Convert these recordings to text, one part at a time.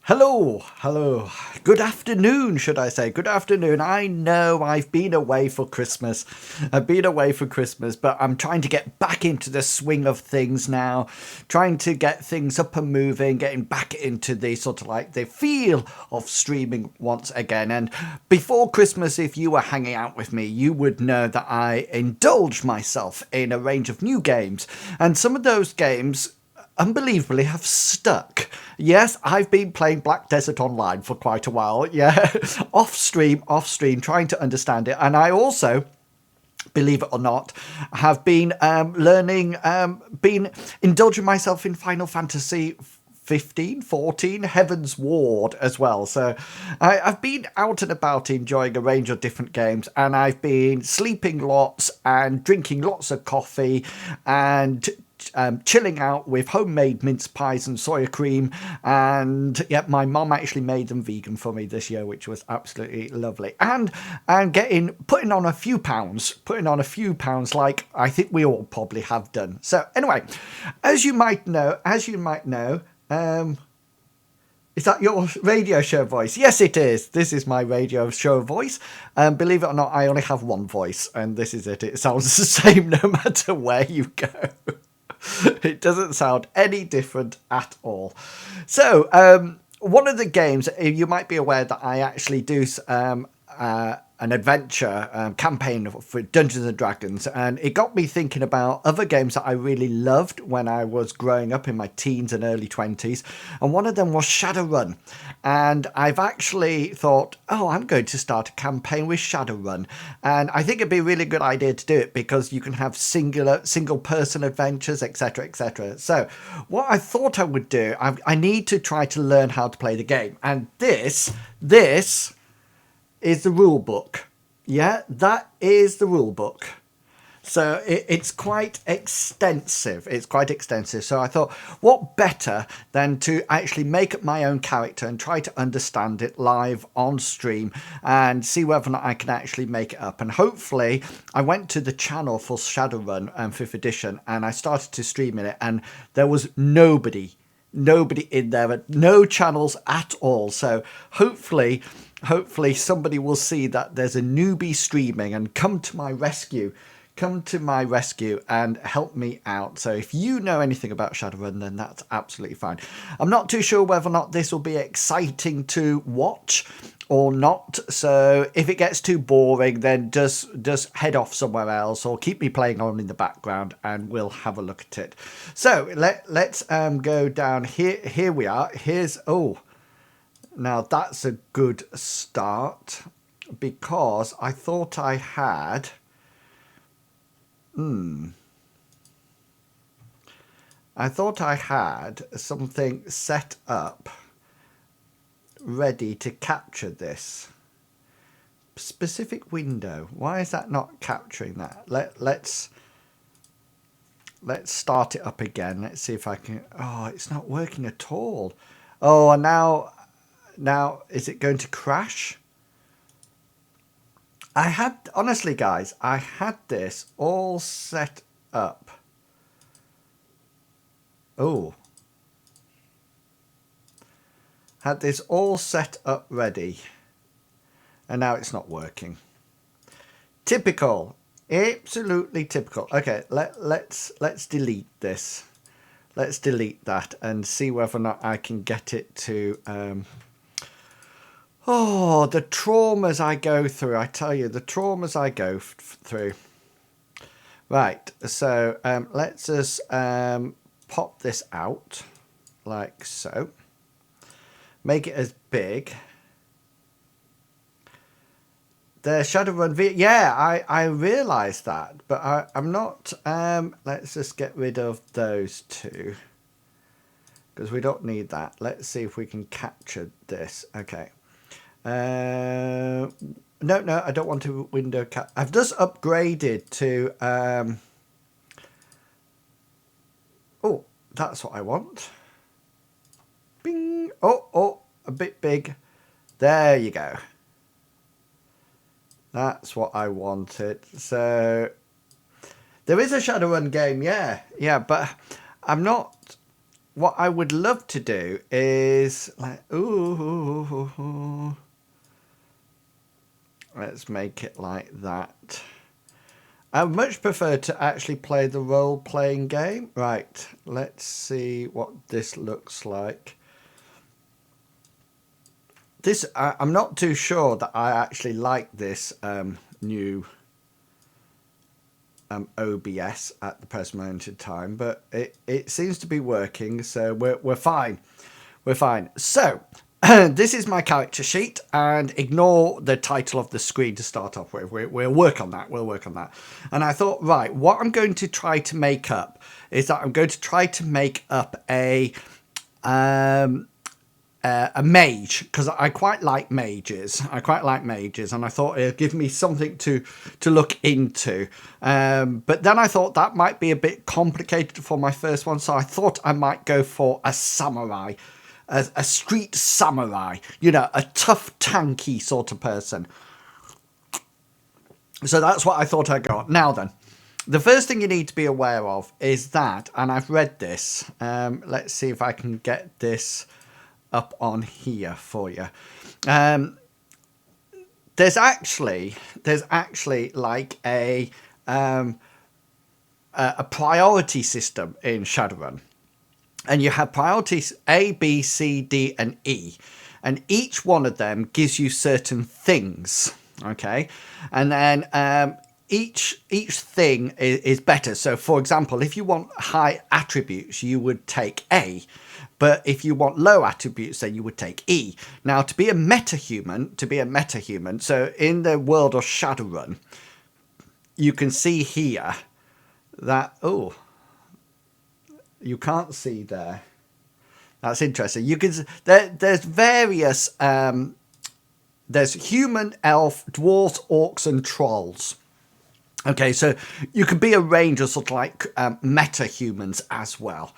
Hello, good afternoon, should I say. Good afternoon. I know I've been away for Christmas. But I'm trying to get back into the swing of things now, trying to get things up and moving, getting back into the sort of like the feel of streaming once again. And before Christmas, if you were hanging out with me, you would know that I indulged myself in a range of new games. And some of those games unbelievably have stuck. Yes, I've been playing Black Desert Online for quite a while. Yeah, off stream, trying to understand it. And I also, believe it or not, have been been indulging myself in Final Fantasy 15, 14, Heaven's Ward as well. So I've been out and about enjoying a range of different games, and I've been sleeping lots and drinking lots of coffee and chilling out with homemade mince pies and soya cream. And yeah, my mum actually made them vegan for me this year, which was absolutely lovely. And putting on a few pounds, like I think we all probably have done. So anyway, as you might know, is that your radio show voice? Yes, it is. This is my radio show voice. Believe it or not, I only have one voice, and this is it. It sounds the same no matter where you go. It doesn't sound any different at all. So, one of the games, you might be aware that I actually do an adventure campaign for Dungeons and Dragons, and it got me thinking about other games that I really loved when I was growing up in my teens and early 20s, and one of them was Shadowrun. And I've actually thought, oh, I'm going to start a campaign with Shadowrun, and I think it'd be a really good idea to do it because you can have single person adventures, etc., etc. So what I thought I would do, I need to try to learn how to play the game, and this is the rule book. Yeah, that is the rule book. So it's quite extensive. So I thought, what better than to actually make up my own character and try to understand it live on stream and see whether or not I can actually make it up. And hopefully, I went to the channel for Shadowrun 5th edition, and I started to stream in it, and there was nobody in there, no channels at all. So hopefully somebody will see that there's a newbie streaming and come to my rescue and help me out. So if you know anything about Shadowrun, then that's absolutely fine. I'm not too sure whether or not this will be exciting to watch or not. So if it gets too boring, then just head off somewhere else or keep me playing on in the background and we'll have a look at it. So let's go down here. Here we are. Now that's a good start because I thought I had something set up ready to capture this specific window. Why is that not capturing that? Let's start it up again. Let's see if I can. Oh, it's not working at all. Oh, and now is it going to crash? Honestly, guys, I had this all set up. Oh. Had this all set up ready. And now it's not working. Typical. Absolutely typical. Okay, let's delete this. Let's delete that and see whether or not I can get it to... Oh, the traumas I go through. I tell you, the traumas I go through. Right, so let's just pop this out like so. Make it as big. The Shadowrun V. Yeah, I realised that, but I'm not... let's just get rid of those two because we don't need that. Let's see if we can capture this. Okay. No, I don't want to window cap. I've just upgraded to oh, that's what I want. Bing. Oh, a bit big. There you go. That's what I wanted. So there is a Shadowrun game, yeah, but I'm not what I would love to do is like, ooh, let's make it like that. I would much prefer to actually play the role-playing game. Right, let's see what this looks like. This, I'm not too sure that I actually like this new OBS at the present moment in time, but it seems to be working, so we're fine. We're fine. So, this is my character sheet, and ignore the title of the screen to start off with. We'll work on that. We'll work on that. And I thought, right, what I'm going to try to make up is that I'm going to try to make up a mage, because I quite like mages. And I thought it'd give me something to look into. But then I thought that might be a bit complicated for my first one, so I thought I might go for a samurai. A street samurai, you know, a tough, tanky sort of person. So that's what I thought I got. Now then, the first thing you need to be aware of is that, and I've read this, let's see if I can get this up on here for you. There's actually like a priority system in Shadowrun. And you have priorities A, B, C, D, and E. And each one of them gives you certain things, okay? And then each thing is better. So, for example, if you want high attributes, you would take A. But if you want low attributes, then you would take E. Now, to be a metahuman, so in the world of Shadowrun, you can see here that, oh, you can't see there. That's interesting. You can there's various there's human, elf, dwarves, orcs, and trolls. Okay, so you could be a range of sort of like meta-humans as well.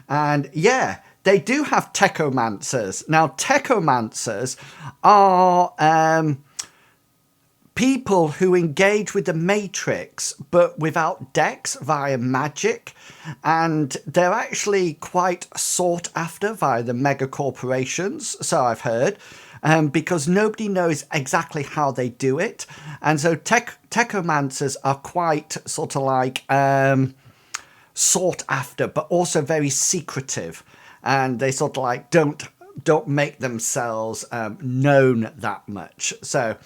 And yeah, they do have techomancers. Now, techomancers are people who engage with the Matrix, but without decks, via magic. And they're actually quite sought after via the mega corporations, so I've heard, because nobody knows exactly how they do it. And so techomancers are quite sort of like sought after, but also very secretive. And they sort of like don't make themselves known that much. So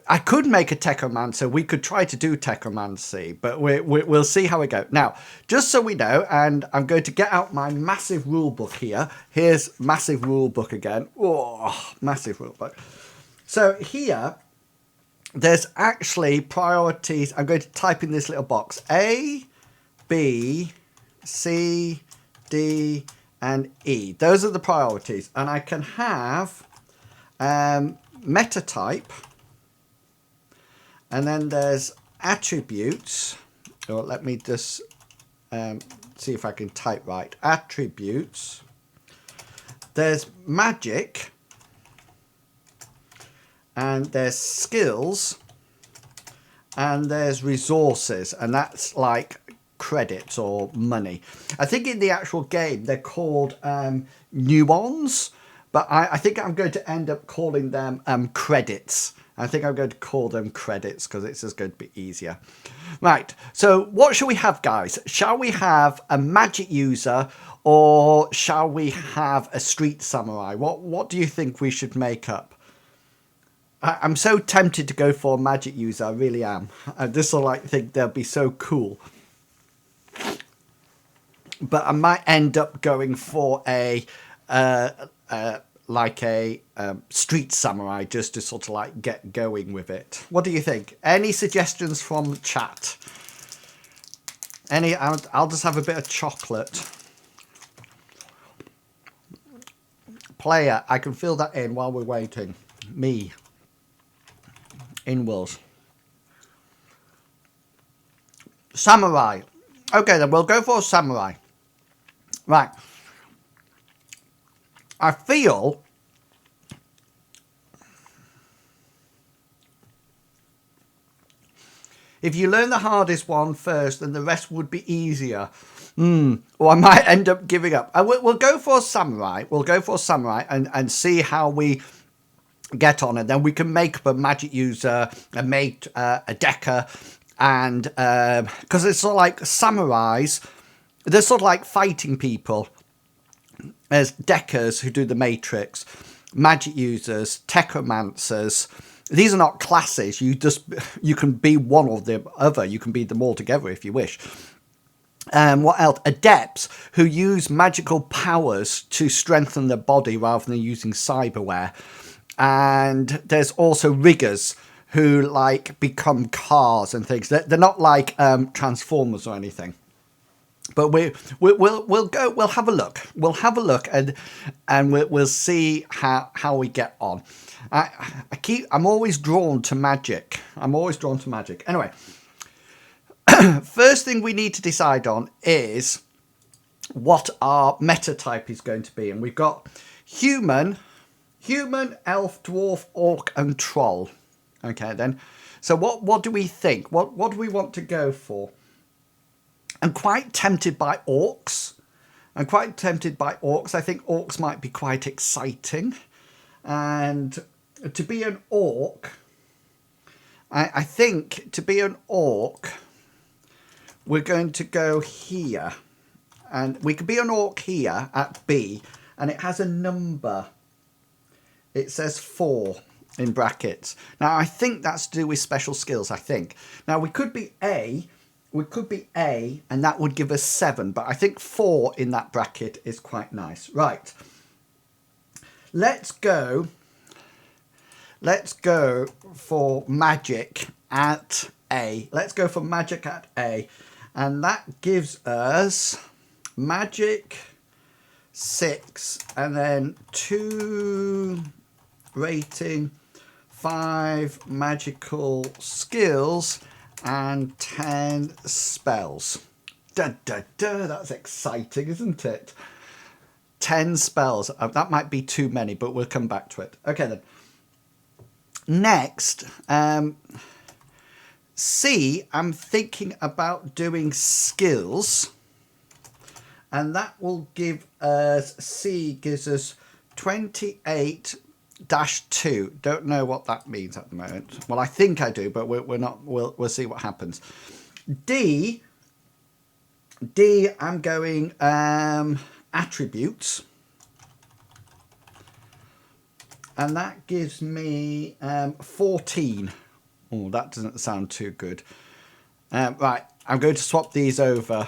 I could make a techomancer. We could try to do techomancy, but we'll see how we go. Now, just so we know, and I'm going to get out my massive rule book here. Here's massive rule book again. Oh, massive rule book. So here, there's actually priorities. I'm going to type in this little box. A, B, C, D, and E. Those are the priorities. And I can have meta type. And then there's attributes. Or let me just see if I can type right. Attributes. There's magic. And there's skills. And there's resources. And that's like credits or money. I think in the actual game they're called nuons. But I think I'm going to end up calling them credits. I think I'm going to call them credits because it's just going to be easier. Right, so what shall we have, guys? Shall we have a magic user or shall we have a street samurai? What do you think we should make up? I'm so tempted to go for a magic user, I really am. I just like think they'll be so cool. But I might end up going for a street samurai just to sort of like get going with it. What do you think? Any suggestions from the chat? I'll just have a bit of chocolate. Player, I can fill that in while we're waiting. Me. Inwils. Samurai. Okay, then we'll go for a samurai. Right. I feel if you learn the hardest one first, then the rest would be easier. Or I might end up giving up. We'll go for samurai. We'll go for samurai and see how we get on, and then we can make up a magic user, a mate, a decker, and because it's sort of like samurais, they're sort of like fighting people. There's deckers who do the matrix, magic users, technomancers. These are not classes. You can be one or the other. You can be them all together if you wish. What else? Adepts who use magical powers to strengthen their body rather than using cyberware. And there's also riggers who like become cars and things. They're not like Transformers or anything. But we'll go. We'll have a look. We'll have a look and we'll see how we get on. I'm always drawn to magic. Anyway, first thing we need to decide on is what our meta type is going to be, and we've got human, elf, dwarf, orc, and troll. Okay, then. So what do we think? What do we want to go for? I'm quite tempted by orcs. I think orcs might be quite exciting. And to be an orc, I think to be an orc, we're going to go here. And we could be an orc here at B. And it has a number. It says 4 in brackets. Now, I think that's to do with special skills, I think. Now, we could be A, and that would give us 7. But I think 4 in that bracket is quite nice. Right. Let's go for magic at A. And that gives us magic 6 and then 2 rating, 5 magical skills, and 10 spells. That's exciting, isn't it? 10 spells. That might be too many, but we'll come back to it. Okay, then. Next, C, I'm thinking about doing skills. And that will give us, C gives us 28-2. Don't know what that means at the moment. Well, I think I do, but we're not. We'll see what happens. D, I'm going attributes. And that gives me 14. Oh, that doesn't sound too good. Right, I'm going to swap these over.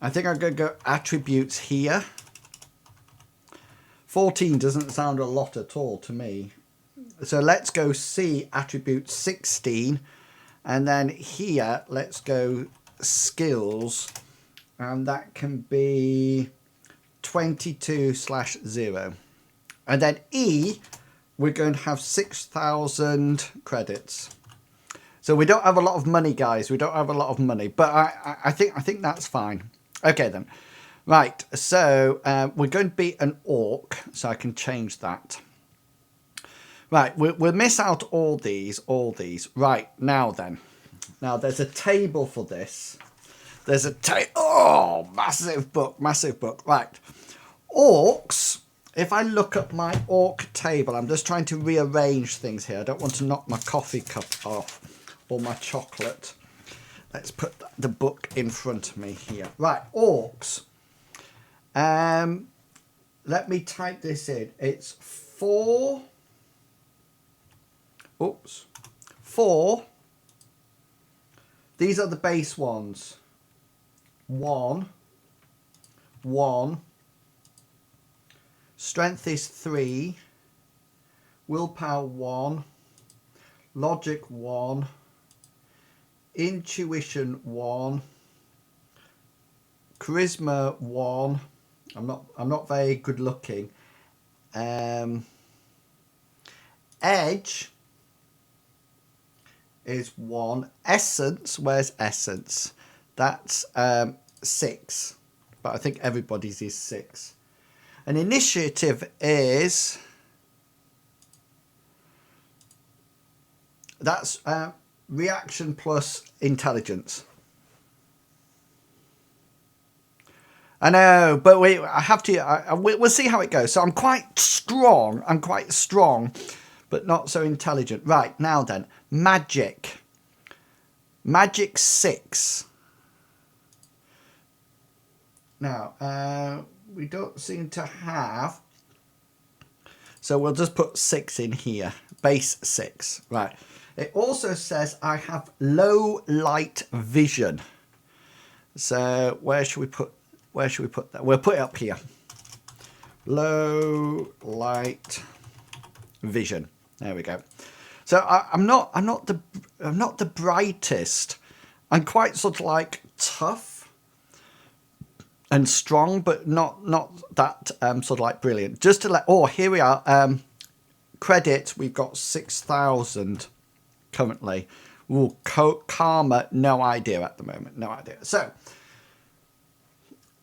I think I'm going to go attributes here. 14 doesn't sound a lot at all to me. So let's go C, attribute 16. And then here, let's go skills. And that can be 22/0. And then E, we're going to have 6,000 credits. So we don't have a lot of money, guys. We don't have a lot of money. But I think that's fine. Okay, then. Right, so we're going to be an orc, so I can change that. Right, we'll miss out all these. Right, now then. Now, there's a table for this. There's a table. Oh, massive book. Right. Orcs, if I look at my orc table, I'm just trying to rearrange things here. I don't want to knock my coffee cup off or my chocolate. Let's put the book in front of me here. Right, orcs. Let me type this in. It's 4. Oops. 4. These are the base ones. 1. Strength is 3. Willpower 1. Logic 1. Intuition 1. Charisma 1. I'm not very good looking. Edge is 1. Essence, where's essence? That's 6. But I think everybody's is 6. And initiative is, that's reaction plus intelligence. I know, but wait, I have to. We'll see how it goes. So I'm quite strong. But not so intelligent. Right, now then, magic. Magic 6. Now, we don't seem to have. So we'll just put 6 in here. Base 6. Right. It also says I have low light vision. So where should we put that? We'll put it up here. Low light vision. There we go. So I'm not the brightest. I'm quite sort of like tough and strong, but not that sort of like brilliant. Just to let. Oh, here we are. Credit. We've got 6,000 currently. Ooh, karma. No idea at the moment. No idea. So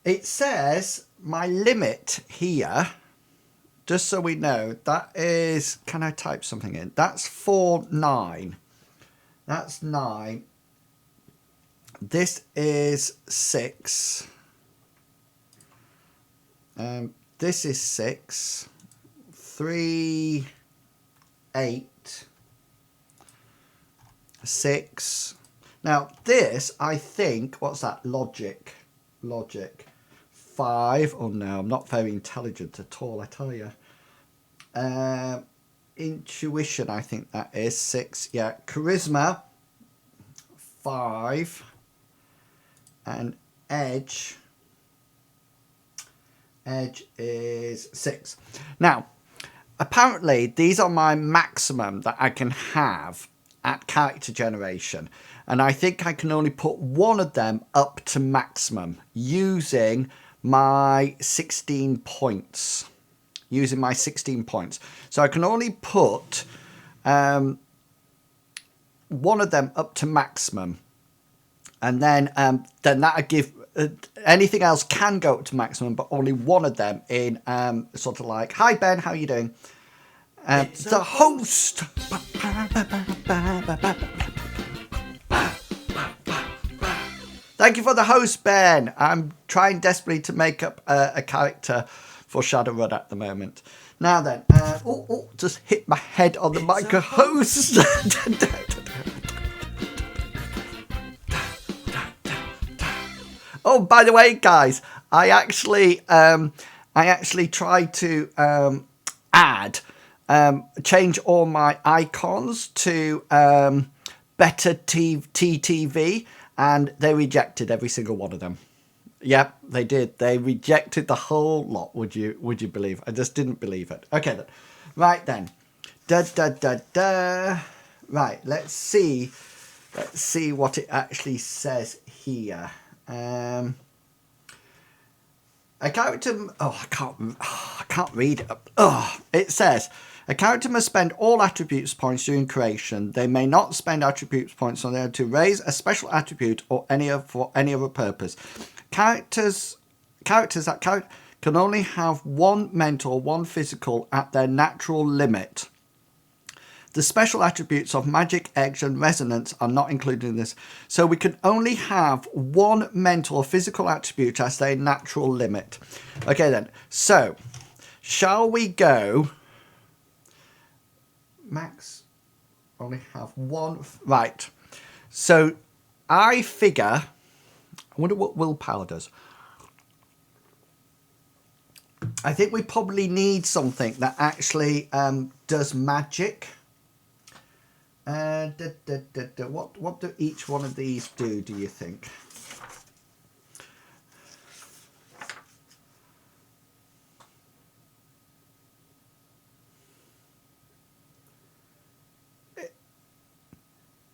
it says my limit here. Just so we know, that is, can I type something in? That's 9. That's 9. This is 6. This is 6. 3, 8, 6. Now this, I think, what's that? Logic. 5. Oh no, I'm not very intelligent at all, I tell you. Intuition, I think that is 6. Yeah, charisma 5, and edge is 6. Now, apparently these are my maximum that I can have at character generation, and I think I can only put one of them up to maximum using my 16 points. So I can only put one of them up to maximum, and then that'll give anything else can go up to maximum, but only one of them in sort of like, hi Ben, how are you doing? The host. Thank you for the host, Ben. I'm trying desperately to make up a character for Shadowrun at the moment. Now then, just hit my head on the micro host. Oh, by the way, guys, I actually tried to change all my icons to better TTV, and they rejected every single one of them. Yep, they did. They rejected the whole lot. Would you believe? I just didn't believe it. Okay then. Right then. Right, let's see what it actually says here. A character. I can't read it. It says a character must spend all attributes points during creation. They may not spend attributes points on there to raise a special attribute or for any other purpose. Characters that can only have one mental, one physical at their natural limit. The special attributes of magic, edge, and resonance are not included in this. So we can only have one mental or physical attribute as their natural limit. Okay then. So, shall we go? Max only have one. Right. So, I figure. I wonder what willpower does. I think we probably need something that actually does magic. What do each one of these do you think?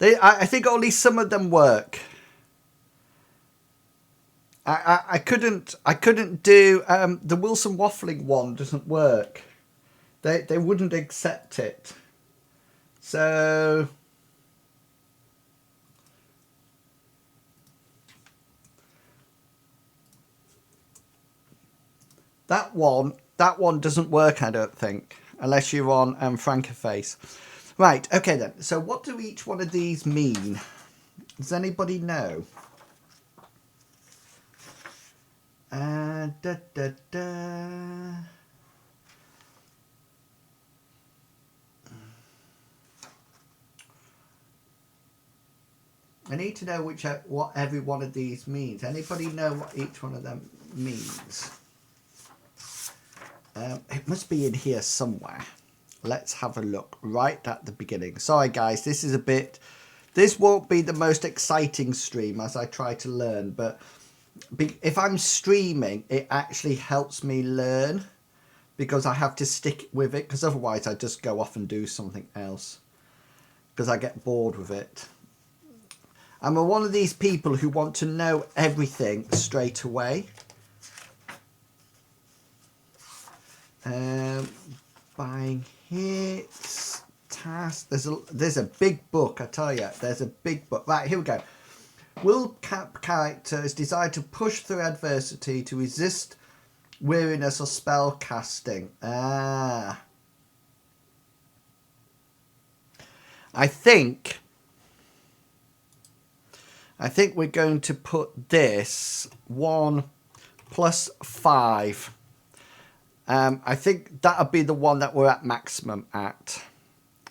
I think only some of them work. I couldn't do the Wilson waffling one doesn't work. They wouldn't accept it. So that one doesn't work, I don't think, unless you're on Francoface. Right, okay then. So what do each one of these mean? Does anybody know? Da, da, da. I need to know what every one of these means. Anybody know what each one of them means? It must be in here somewhere. Let's have a look right at the beginning. Sorry guys, this won't be the most exciting stream as I try to learn, but if I'm streaming, it actually helps me learn because I have to stick with it, because otherwise I just go off and do something else because I get bored with it. I'm one of these people who want to know everything straight away. Buying hits, tasks. There's a big book, I tell you. There's a big book. Right, here we go. Will character is designed to push through adversity to resist weariness or spell casting. I think we're going to put this 1 plus 5. I think that'll be the one that we're at maximum at.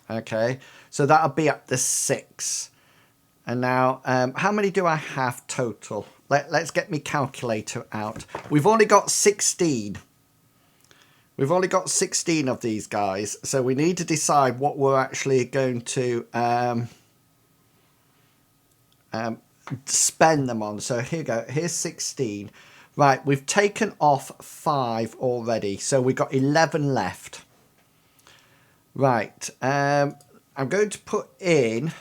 Okay, so that'll be at the 6. And now, how many do I have total? Let's get my calculator out. We've only got 16. We've only got 16 of these guys. So we need to decide what we're actually going to spend them on. So here we go. Here's 16. Right, we've taken off 5 already. So we've got 11 left. Right, I'm going to put in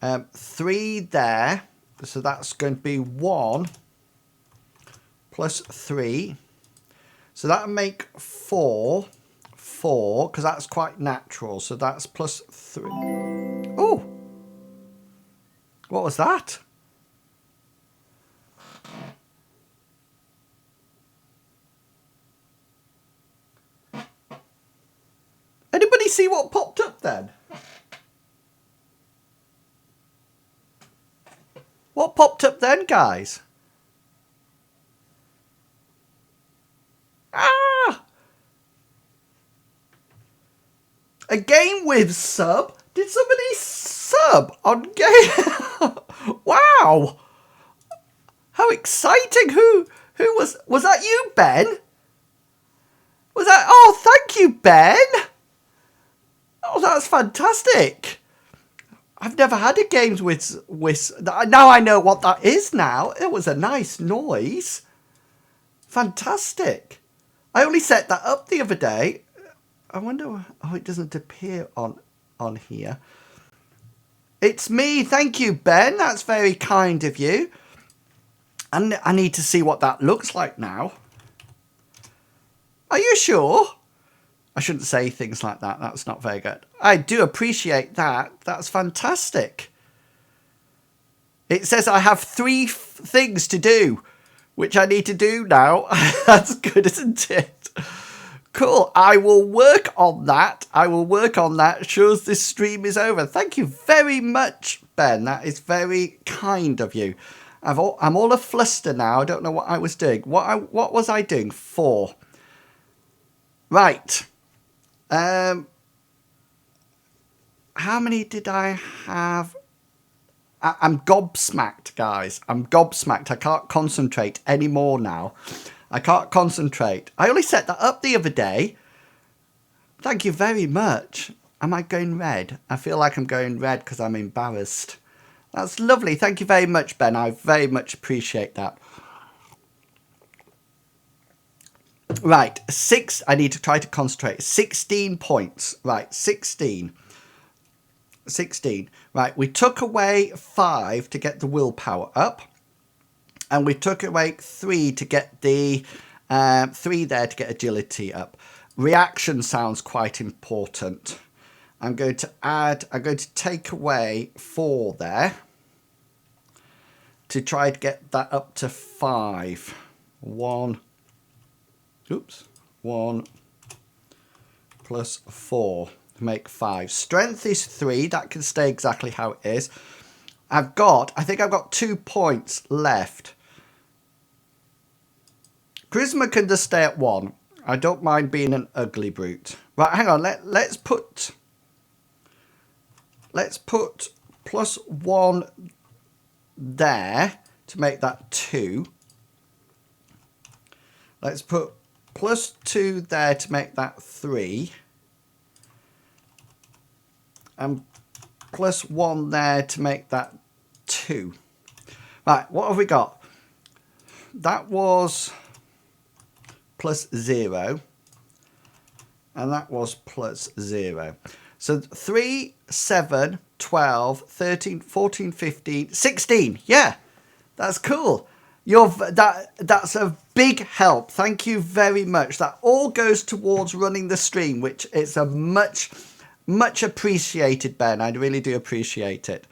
3 there. So that's going to be 1 plus 3. So that'll make 4, because that's quite natural. So that's plus 3. Oh, what was that? Anybody see what popped up then? What popped up then, guys? Ah! A game with sub? Did somebody sub on game? Wow! How exciting! Who was that you, Ben? Was that? Oh, thank you, Ben. Oh, that's fantastic. I've never had a games with now I know what that is now. It was a nice noise. Fantastic. I only set that up the other day. I wonder, oh, it doesn't appear on here. It's me. Thank you, Ben. That's very kind of you. And I need to see what that looks like now. Are you sure? I shouldn't say things like that. That's not very good. I do appreciate that. That's fantastic. It says I have 3 things to do, which I need to do now. That's good, isn't it? Cool. I will work on that. I will work on that. Shows this stream is over. Thank you very much, Ben. That is very kind of you. I'm all a fluster now. I don't know what I was doing. What was I doing? 4. Right. How many did I have? I'm gobsmacked, guys. I'm gobsmacked. I can't concentrate anymore now. I can't concentrate. I only set that up the other day. Thank you very much. Am I going red? I feel like I'm going red because I'm embarrassed. That's lovely. Thank you very much, Ben. I very much appreciate that. Right, 6. I need to try to concentrate. 16 points. Right, 16. 16. Right, we took away 5 to get the willpower up. And we took away 3 to get the 3 there to get agility up. Reaction sounds quite important. I'm going to take away 4 there to try to get that up to 5. 1 plus 4 to make 5. Strength is 3. That can stay exactly how it is. I think I've got 2 points left. Charisma can just stay at 1. I don't mind being an ugly brute. Right, hang on. Let's put +1 there to make that 2. Let's put +2 there to make that 3. And +1 there to make that 2. Right, what have we got? That was +0. And that was +0. So 3, 7, 12, 13, 14, 15, 16. Yeah, that's cool. That's a big help. Thank you very much. That all goes towards running the stream, which is a much appreciated, Ben. I really do appreciate it.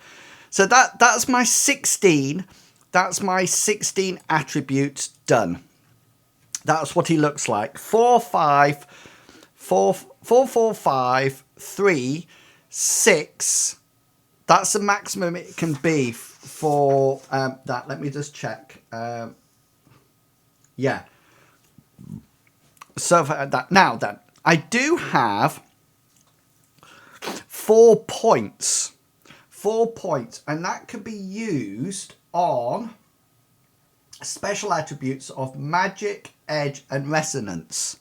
So that's my 16. That's my 16 attributes done. That's what he looks like. 4, 5, 4, 4, 4, 5, 3, 6. That's the maximum it can be for that. Let me just check. Yeah. So for that. Now then, I do have 4 points. 4 points. And that can be used on special attributes of magic, edge, and resonance.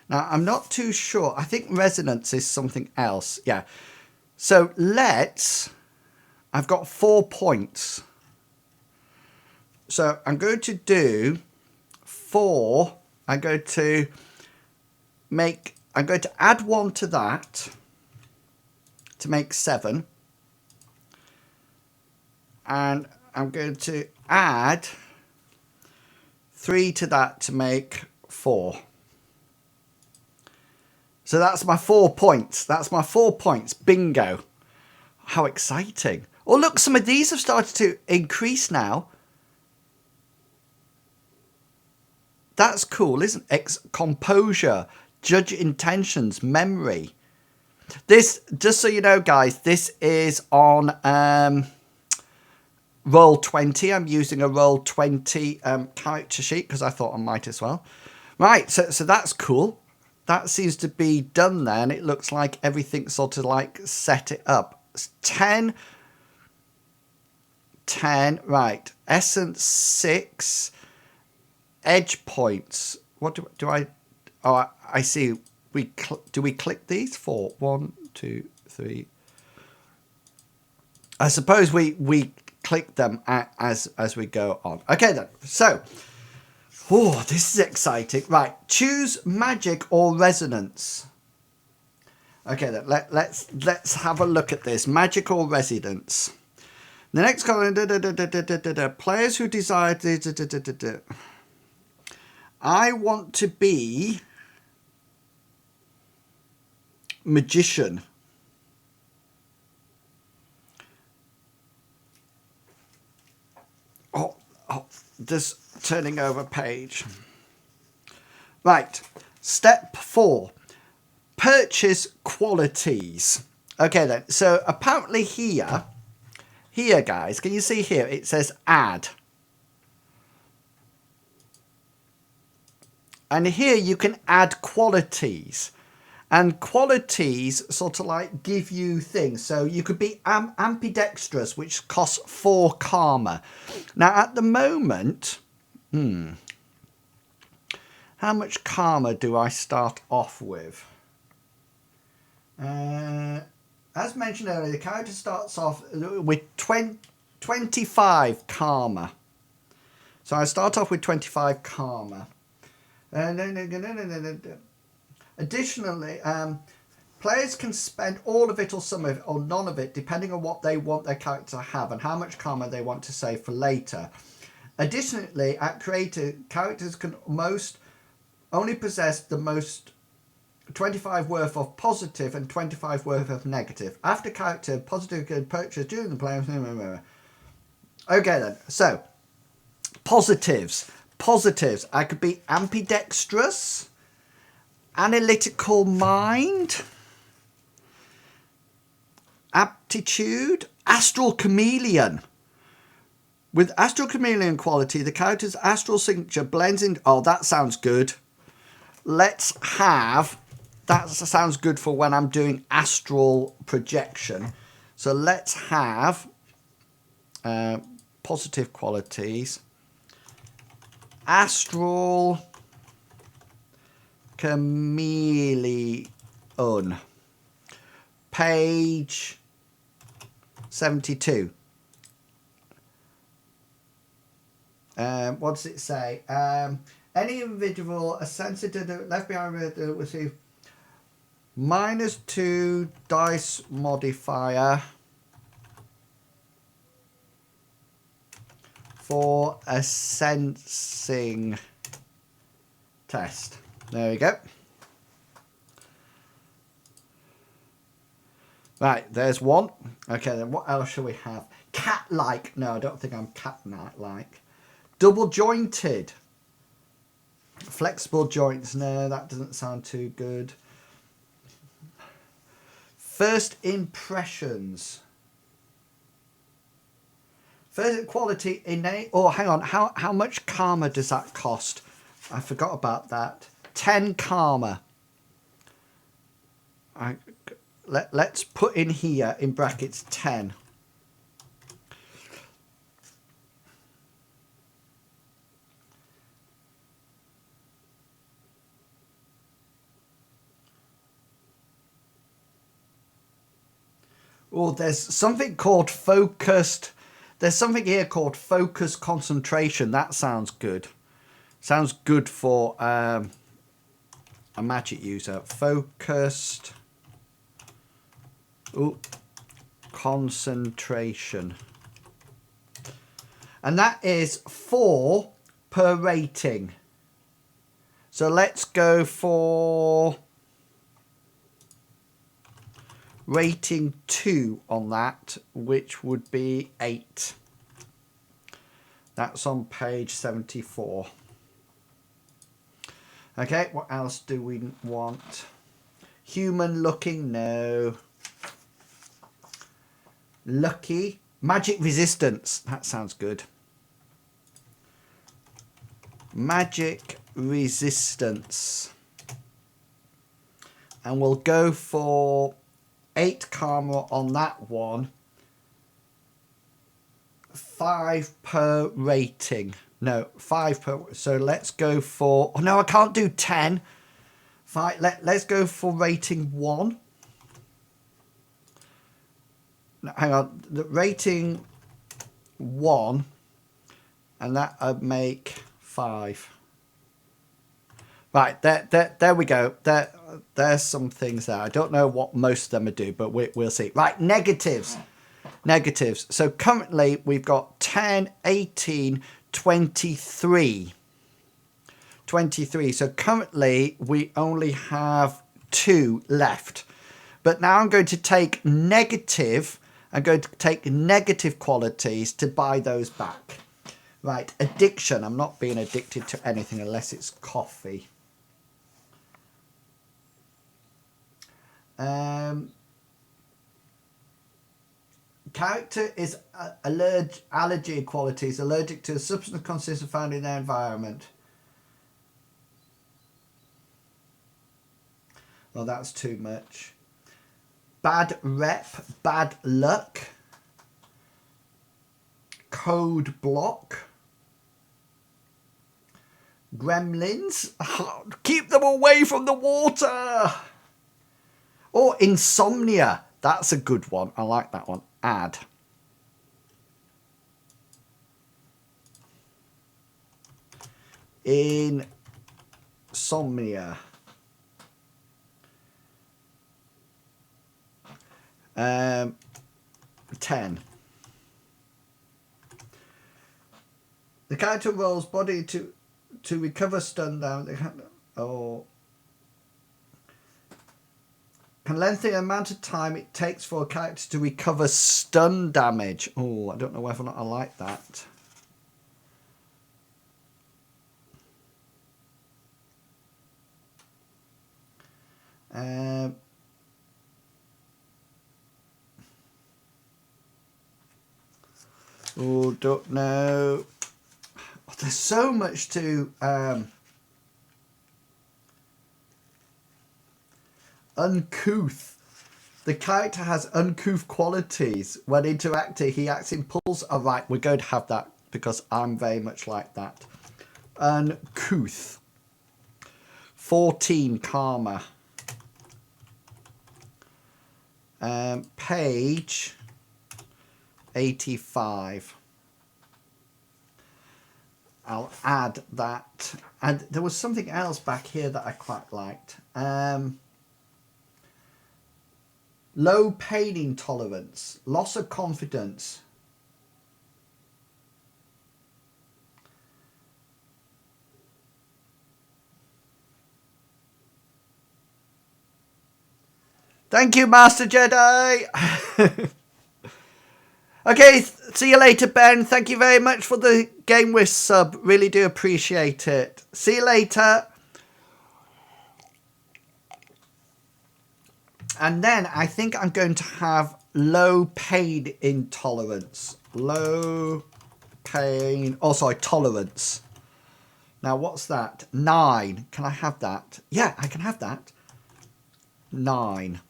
Now, I'm not too sure. I think resonance is something else. Yeah. So I've got 4 points. So I'm going to do 4. I'm going to add 1 to that to make 7. And I'm going to add 3 to that to make 4. So that's my 4 points. That's my 4 points. Bingo. How exciting. Oh, look, some of these have started to increase now. That's cool, isn't it? Composure, judge intentions, memory. This, just so you know, guys, this is on Roll20. I'm using a Roll20 character sheet because I thought I might as well. Right, so that's cool. That seems to be done then. It looks like everything sort of like set it up. 10, right. Essence 6. Edge points. What do I... Oh, I see. Do we click these? 4. 1, 2, 3. I suppose we click them as we go on. Okay then. So... Oh, this is exciting. Right, choose magic or resonance. Okay, then let's have a look at this. Magic or resonance. The next column, players who desire. I want to be magician. Oh, just turning over page. Right, step 4. Purchase qualities. Okay then, so apparently here guys, can you see here? It says add. And here you can add qualities. And qualities sort of like give you things. So you could be ambidextrous, which costs 4 karma. Now at the moment, how much karma do I start off with? As mentioned earlier, the character starts off with 25 karma. So I start off with 25 karma. Additionally, players can spend all of it or some of it or none of it depending on what they want their character to have and how much karma they want to save for later. Additionally, at creator, characters can only possess the most 25 worth of positive and 25 worth of negative. After character, positive can purchase during the play. Okay then, so positives. I could be ambidextrous, analytical mind, aptitude, astral chameleon. With Astral Chameleon quality, the character's astral signature blends in... Oh, that sounds good. Let's have... That sounds good for when I'm doing astral projection. So let's have positive qualities. Astral Chameleon. Page 72. What does it say? Any individual sensitive left behind will receive -2 dice modifier for a sensing test. There we go. Right, there's one. Okay, then what else shall we have? Cat-like. No, I don't think I'm cat-like. Double jointed. Flexible joints. No, that doesn't sound too good. First impressions. First quality innate. Oh, hang on. How much karma does that cost? I forgot about that. 10 karma. Let's put in here in brackets 10. Oh, there's something called focused. There's something here called focus concentration. That sounds good. Sounds good for a magic user. Focused. Oh, concentration. And that is 4 per rating. So let's go for rating 2 on that, which would be 8. That's on page 74. Okay, what else do we want? Human looking, no. Lucky. Magic resistance, that sounds good. Magic resistance. And we'll go for 8 karma on that one. 5 per rating. No, 5 per. So let's go for. Oh no, I can't do 10. 5. Let's go for rating 1. No, hang on. The rating 1, and that would make 5. Right, there we go. There's some things there. I don't know what most of them would do, but we'll see. Right, negatives. Negatives. So currently we've got 10, 18, 23. 23. So currently we only have 2 left. But now I'm going to take negative. I'm going to take negative qualities to buy those back. Right, addiction. I'm not being addicted to anything unless it's coffee. Character is allergy qualities, allergic to a substance constituent found in their environment. Well, that's too much. Bad rep, bad luck. Code block. Gremlins. Keep them away from the water. Or insomnia. That's a good one. I like that one. Add. Insomnia. 10. The character rolls body to recover stun down. Can lengthen the amount of time it takes for a character to recover stun damage. Oh, I don't know whether or not I like that. Oh, don't know. Oh, there's so much to uncouth. The character has uncouth qualities. When interacting, he acts in pulls. All right, we're going to have that because I'm very much like that. Uncouth. 14 karma. Page 85. I'll add that. And there was something else back here that I quite liked. Low pain intolerance, loss of confidence. Thank you, Master Jedi. Okay, see you later, Ben. Thank you very much for the Game Wish sub. Really do appreciate it. See you later. And then I think I'm going to have low pain intolerance. Low pain. Oh, sorry, tolerance. Now, what's that? 9. Can I have that? Yeah, I can have that. 9.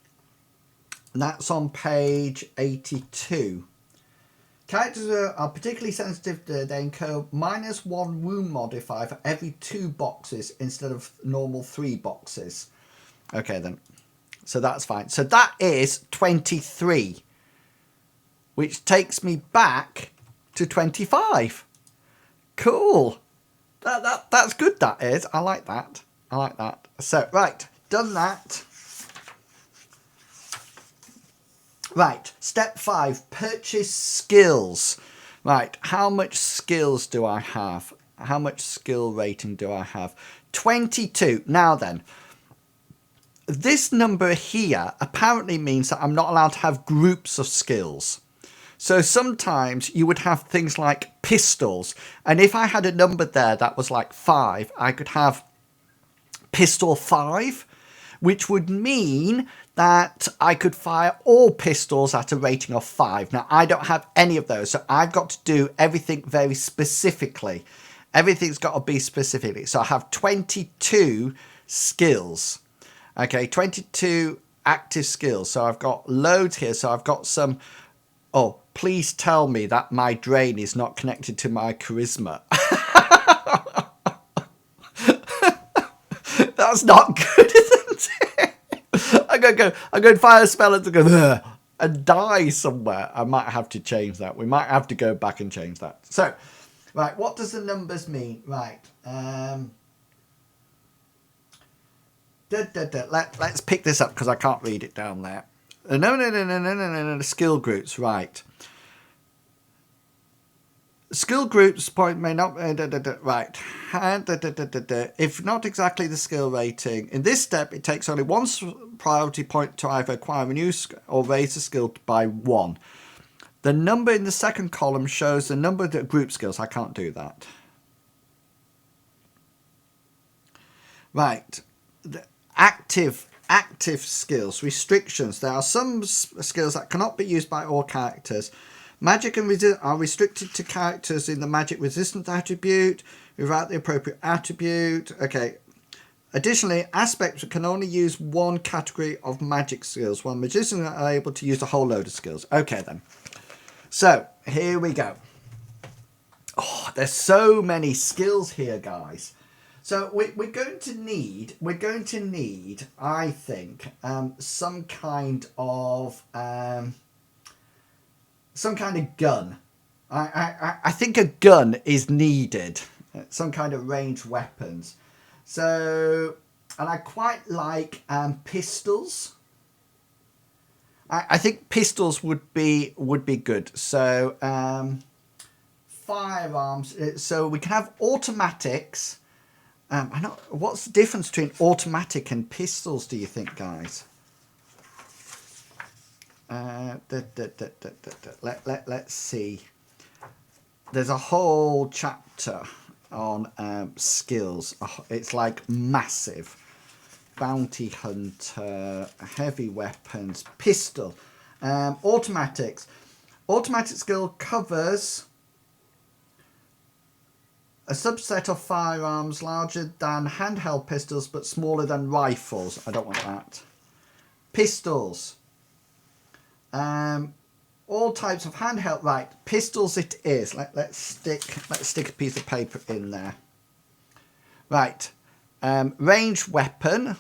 And that's on page 82. Characters are particularly sensitive to they incur -1 wound modifier for every 2 boxes instead of normal 3 boxes. Okay, then. So that's fine. So that is 23, which takes me back to 25. Cool. That's good, that is. I like that. I like that. So, right. Done that. Right. Step 5. Purchase skills. Right. How much skills do I have? How much skill rating do I have? 22. Now then. This number here apparently means that I'm not allowed to have groups of skills. So sometimes you would have things like pistols. And if I had a number there that was like 5, I could have pistol 5, which would mean that I could fire all pistols at a rating of 5. Now, I don't have any of those, so I've got to do everything very specifically. Everything's got to be specifically. So I have 22 skills. Okay, 22 active skills. So I've got loads here. So I've got some... Oh, please tell me that my drain is not connected to my charisma. That's not good, isn't it? I'm going to fire a spell and go and die somewhere. I might have to change that. We might have to go back and change that. So, right, what does the numbers mean? Right. Let's pick this up because I can't read it down there. No. Skill groups, right. Skill groups point may not... right. If not exactly the skill rating. In this step, it takes only 1 priority point to either acquire a new skill or raise the skill by 1. The number in the second column shows the number of group skills. I can't do that. Right. The active skills. Restrictions. There are some skills that cannot be used by all characters. Magic and resist are restricted to characters in the magic resistance attribute without the appropriate attribute. Okay. Additionally, aspects can only use 1 category of magic skills, while magicians are able to use a whole load of skills. Okay, then. So, here we go. Oh, there's so many skills here, guys. So we're going to need, I think, some kind of gun. I think a gun is needed. Some kind of ranged weapons. So, and I quite like pistols. I think pistols would be good. So firearms. So we can have automatics. I know, what's the difference between automatic and pistols, do you think, guys? Let's see. There's a whole chapter on skills. Oh, it's like massive. Bounty hunter, heavy weapons, pistol, automatics. Automatic skill covers A subset of firearms larger than handheld pistols but smaller than rifles. I don't want that. Pistols. All types of handheld. Right, pistols it is. Let's stick a piece of paper in there. Right. Ranged weapon.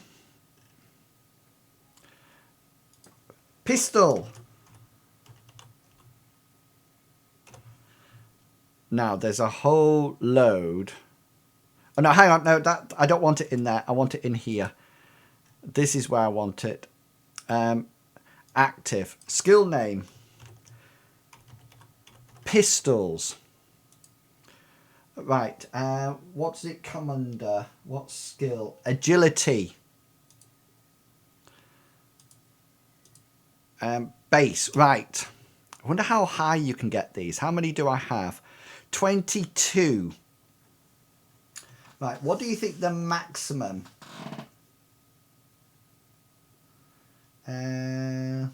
Pistol. Now there's a whole load. Oh no, hang on, no, that I don't want it in there. I want it in here. This is where I want it. Active. Skill name. Pistols. Right. What does it come under? What skill? Agility. Base. Right. I wonder how high you can get these. How many do I have? 22. Right. What do you think the maximum? I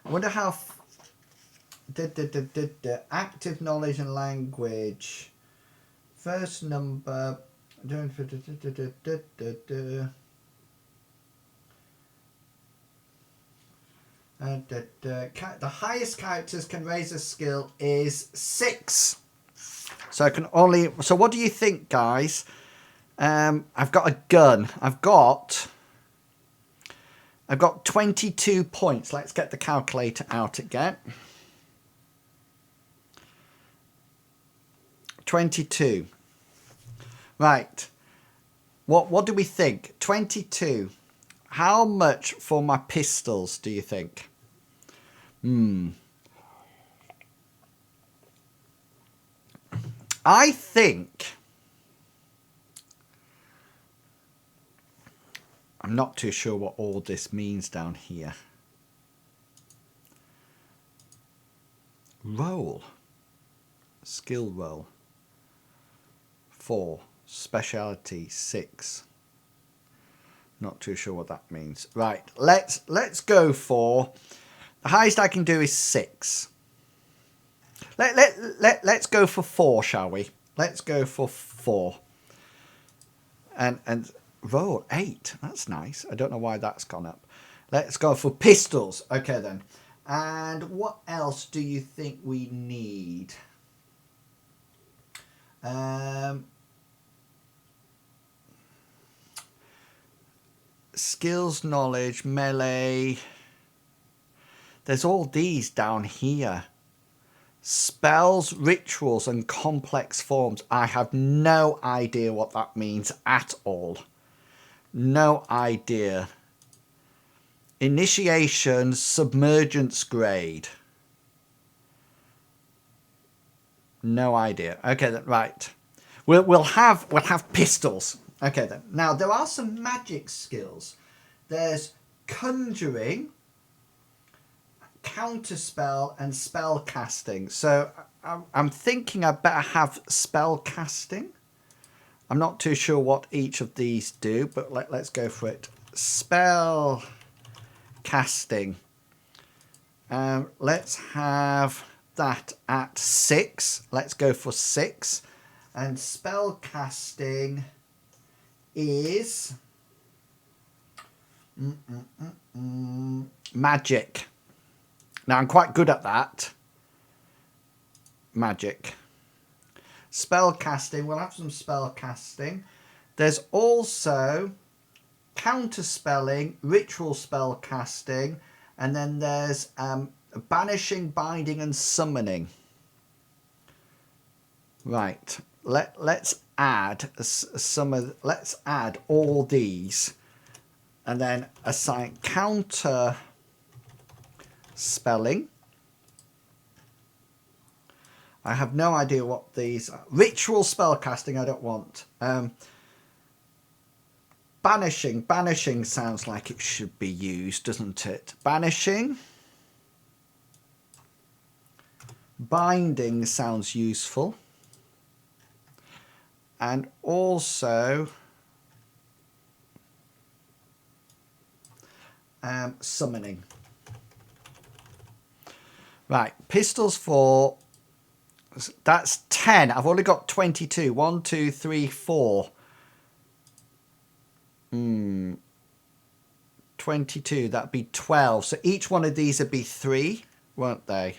wonder how... Active knowledge and language. First number... The highest characters can raise a skill is 6. So I can only... So what do you think, guys? I've got a gun. I've got 22 points. Let's get the calculator out again. 22. Right. What do we think? 22. How much for my pistols, do you think? I think... I'm not too sure what all this means down here. Roll. Skill roll. 4. Speciality 6. Not too sure what that means. Right, let's go for... The highest I can do is 6. Let's go for 4, shall we? Let's go for 4. And roll 8. That's nice. I don't know why that's gone up. Let's go for pistols. Okay then. And what else do you think we need? Skills, knowledge, melee. There's all these down here. Spells, rituals, and complex forms. I have no idea what that means at all. No idea. Initiation, submergence grade. No idea. Okay, then, right. We'll have pistols. Okay then. Now there are some magic skills. There's conjuring, counterspell, and spell casting. So I'm thinking I better have spell casting. I'm not too sure what each of these do, but let's go for it. Spell casting. Let's have that at 6. Let's go for 6. And spell casting is magic. Now I'm quite good at that. Magic. Spell casting. We'll have some spell casting. There's also counterspelling, ritual spell casting, and then there's banishing, binding, and summoning. Right. Let's add let's add all these, and then assign counter spelling. I have no idea what these are. Ritual spell casting I don't want. Banishing sounds like it should be used, doesn't it? Banishing. Binding sounds useful. And also summoning. Right, pistols for That's 10. I've only got 22. 1, 2, 3, 4. 22. That'd be 12. So each one of these would be 3, won't they?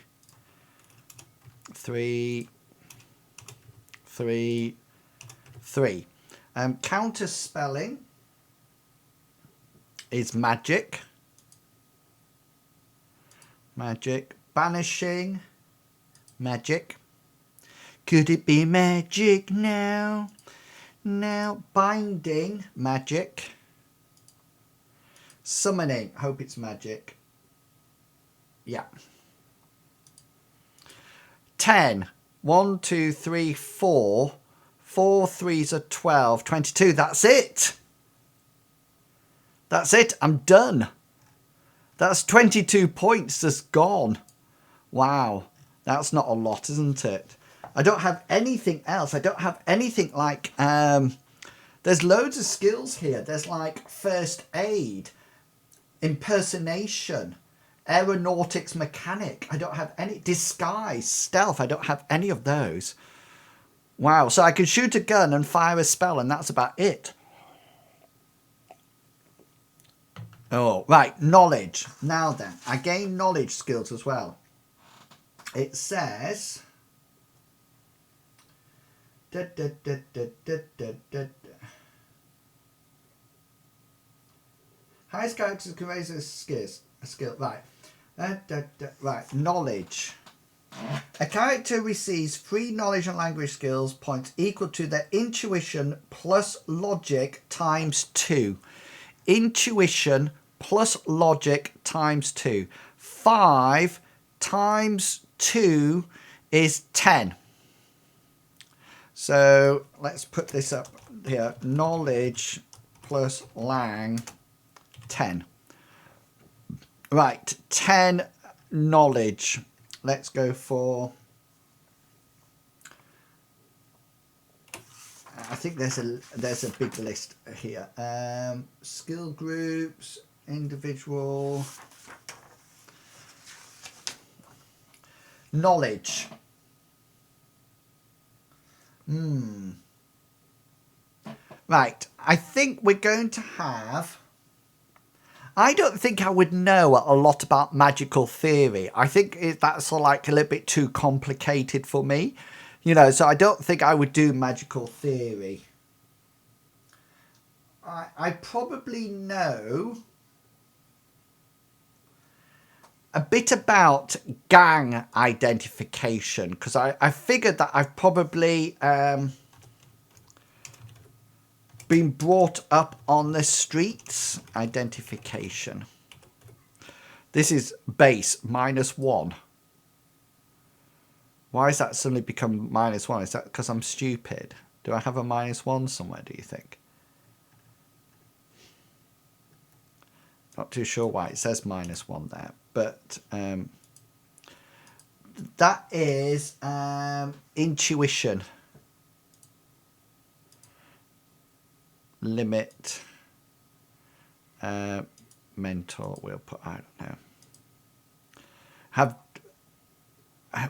3, 3, 3. Counter spelling is magic. Magic. Banishing. Magic. Could it be magic now? Now. Binding. Magic. Summoning. Hope it's magic. Yeah. 10. 1, 2, 3, 4. 4 3s are 12. 22. That's it. That's it. I'm done. That's 22 points just gone. Wow. That's not a lot, isn't it? I don't have anything else. I don't have anything like... there's loads of skills here. There's like first aid, impersonation, aeronautics mechanic. I don't have any... Disguise, stealth. I don't have any of those. Wow. So I can shoot a gun and fire a spell and that's about it. Oh, right. Knowledge. Now then, I gain knowledge skills as well. It says... Highest characters can raise a skill. Right. Right. Knowledge. A character receives 3 knowledge and language skills points equal to their intuition plus logic times 2. Intuition plus logic times 2. 5 times 2 is 10. So let's put this up here. Knowledge plus lang, 10. Right, 10 knowledge. Let's go for... I think there's a big list here. Skill groups, individual, knowledge. Right, I think we're going to have... I don't think I would know a lot about magical theory. I think that's like a little bit too complicated for me. You know, so I don't think I would do magical theory. I probably know a bit about gang identification because I figured that I've probably been brought up on the streets. Identification. This is base -1. Why has that suddenly become -1? Is that because I'm stupid? Do I have a -1 somewhere, do you think? Not too sure why it says -1 there. But that is intuition. Limit. Mentor, we'll put, I don't know.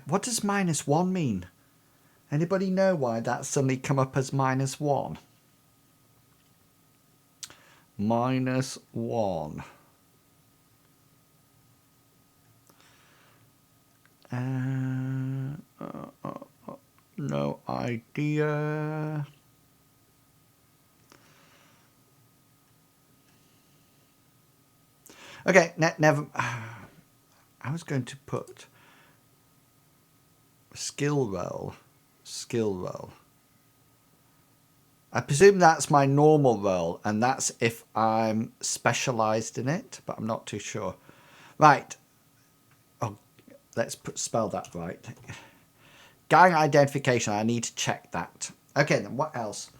What does -1 mean? Anybody know why that suddenly come up as -1? -1. No idea. Okay, never. I was going to put skill roll. I presume that's my normal roll, and that's if I'm specialised in it, but I'm not too sure. Right. Oh, let's spell that right. Gang identification. I need to check that. Okay, then what else?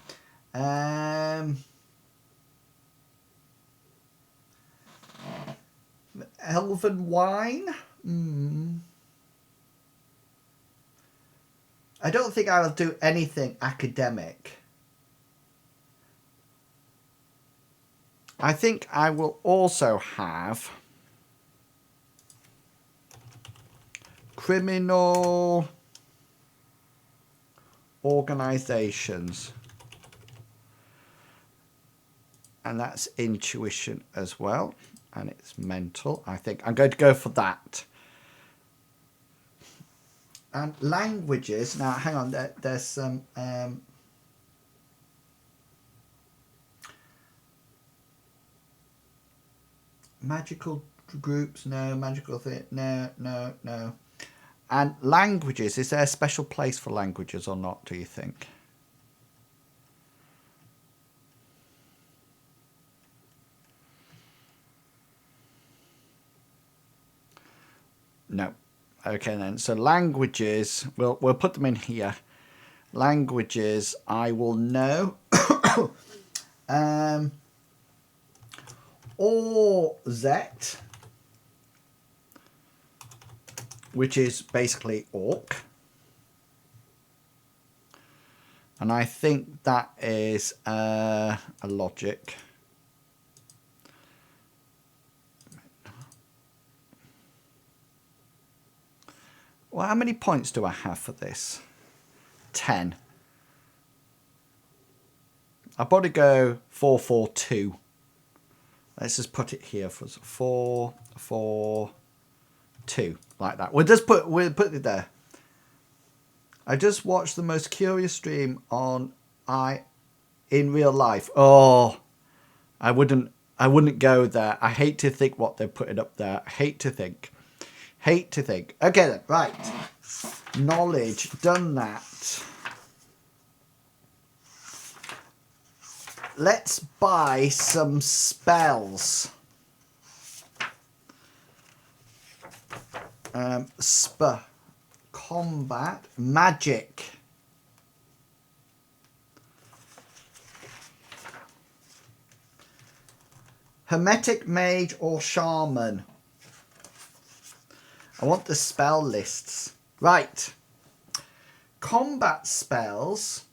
Elven wine. I don't think I will do anything academic. I think I will also have criminal organizations. And that's intuition as well. And it's mental, I think. I'm going to go for that. And languages. Now, hang on. There's some... magical groups. No. Magical thing. No. And languages. Is there a special place for languages or not, do you think? No. Okay then. So languages, we'll put them in here. Languages, I will know. Or Z, which is basically orc. And I think that is a logic. Well, how many points do I have for this? 10. I'll probably go 4, 4, 2. Let's just put it here for 4, 4, 2, like that. We'll put it there. I just watched the most curious stream on in real life. Oh, I wouldn't go there. I hate to think what they're putting up there. I hate to think. Okay then, right. Knowledge, done that. Let's buy some spells. Combat, magic. Hermetic mage or shaman. I want the spell lists. Right. Combat spells.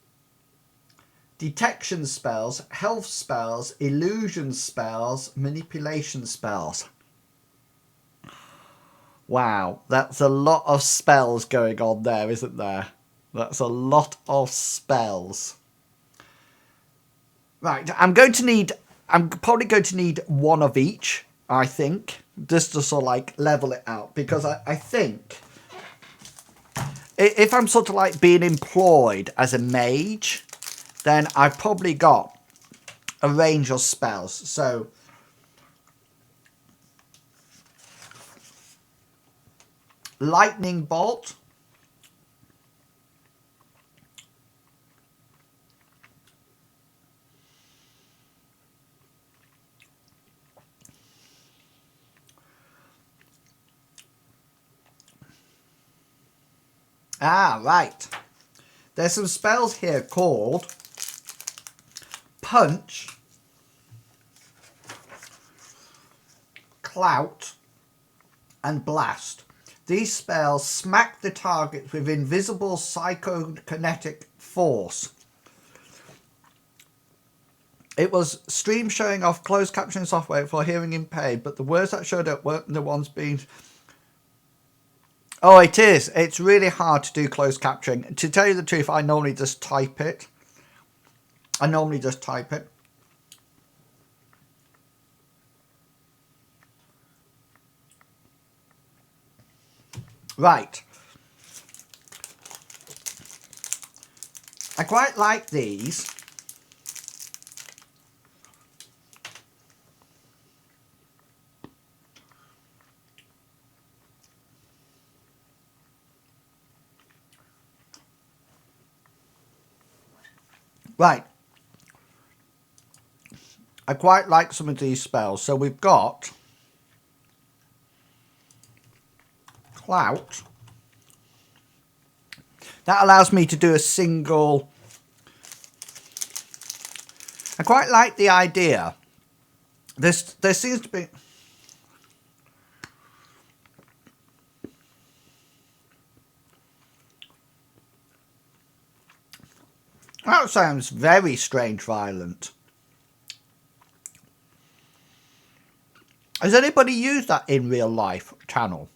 Detection spells. Health spells. Illusion spells. Manipulation spells. Wow. That's a lot of spells going on there, isn't there? That's a lot of spells. Right. I'm probably going to need one of each, I think. Just to sort of like level it out, because I think if I'm sort of like being employed as a mage, then I've probably got a range of spells. So lightning bolt, right. There's some spells here called Punch, Clout, and Blast. These spells smack the target with invisible psychokinetic force. It was stream showing off closed captioning software for hearing impaired, but the words that showed up weren't the ones being... Oh, it is. It's really hard to do closed captioning. To tell you the truth, I normally just type it. Right. I quite like these. Right. I quite like some of these spells. So we've got Clout. That allows me to do a single... I quite like the idea. There seems to be... That sounds very strange violent. Has anybody used that in real life channel?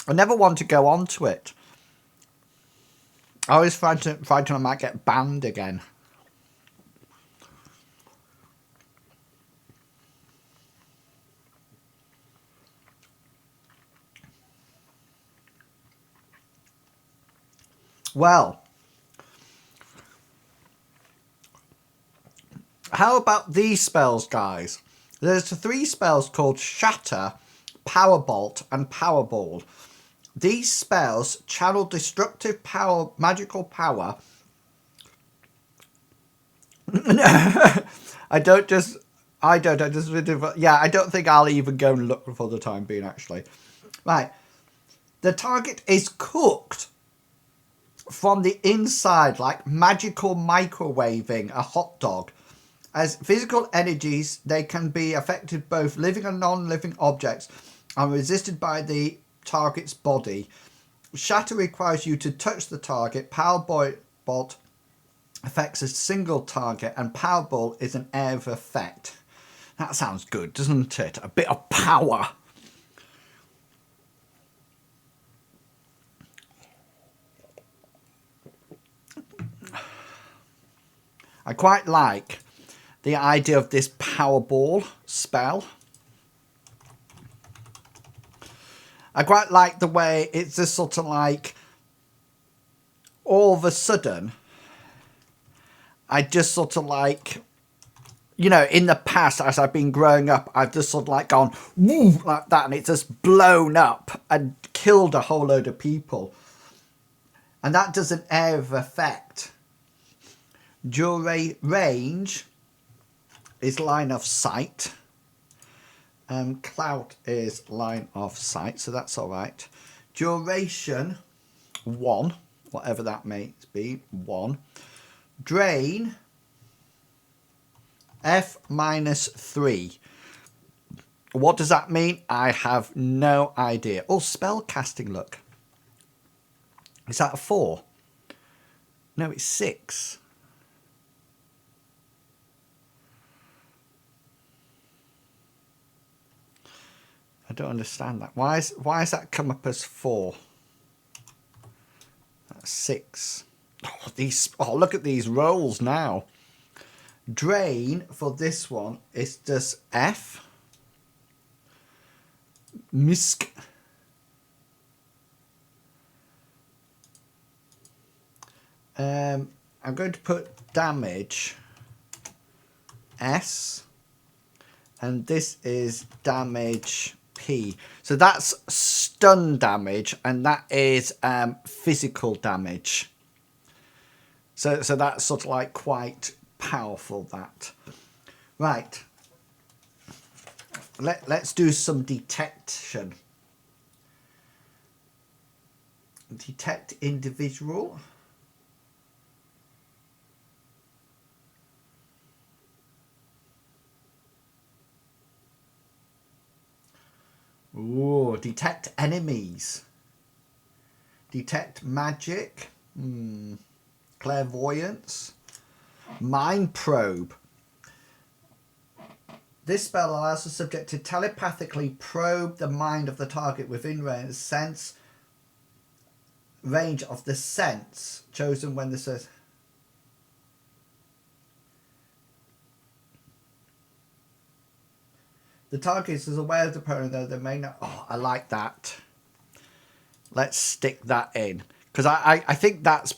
I never want to go on to it. I was frightened I might get banned again. Well, how about these spells, guys? There's 3 spells called Shatter, Powerbolt, and Powerball. These spells channel destructive power, magical power. I don't think I'll even go and look for the time being, actually. Right. The target is cooked from the inside, like magical microwaving a hot dog. As physical energies, they can be affected both living and non-living objects and resisted by the target's body. Shatter requires you to touch the target. Powerbolt affects a single target, and Powerball is an area of effect. That sounds good, doesn't it? A bit of power. I quite like the idea of this Powerball spell. I quite like the way it's just sort of like all of a sudden I just sort of like, you know, in the past as I've been growing up, I've just sort of like gone woo like that, and it's just blown up and killed a whole load of people. And that does an area of effect. Range is line of sight. Clout is line of sight, so that's all right. Duration 1, whatever that may be, 1. Drain F -3. What does that mean? I have no idea. Oh, spell casting, look. Is that a 4? No, it's 6. I don't understand that. Why has that come up as 4? That's 6. Oh, look at these rolls now. Drain for this one is just F. Misk. I'm going to put damage S, and this is damage P. So that's stun damage, and that is physical damage. So that's sort of like quite powerful, that. Right. Let's do some detection. Detect individual. Ooh, detect enemies. Detect magic. Clairvoyance. Mind probe. This spell allows the subject to telepathically probe the mind of the target within range of the sense chosen when this is. The target is aware of the opponent, though they may not. Oh, I like that. Let's stick that in, because I think that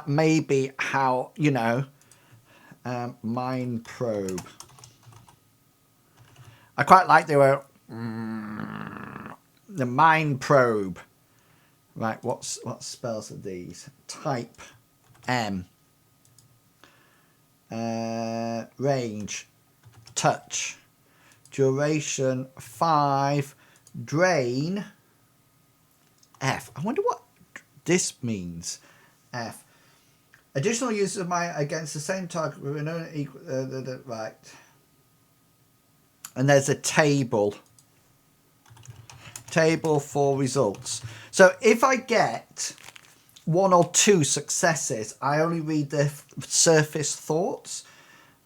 may be how, you know, mind probe. I quite like the mind probe. Right, what spells are these? Type M. Range. Touch. Duration 5. Drain F. I wonder what this means. F. Additional use of mine against the same target with an equal. Right. And there's a table. Table for results. So if I get 1 or 2 successes, I only read the surface thoughts.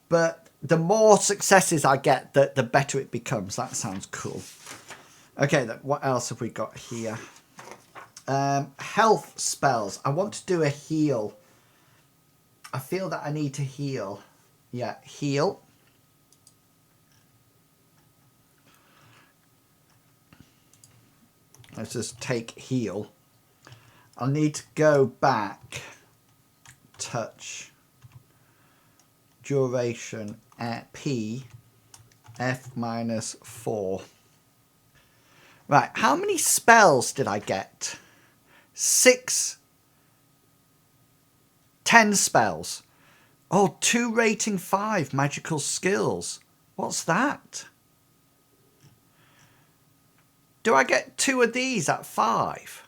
But the more successes I get, the better it becomes. That sounds cool. Okay, what else have we got here? Health spells. I want to do a heal. I feel that I need to heal. Yeah, heal. Let's just take heal. I'll need to go back. Touch. Duration at P. F -4. Right, how many spells did I get? 6. 10 spells. Oh, 2 rating 5 magical skills. What's that? Do I get 2 of these at 5?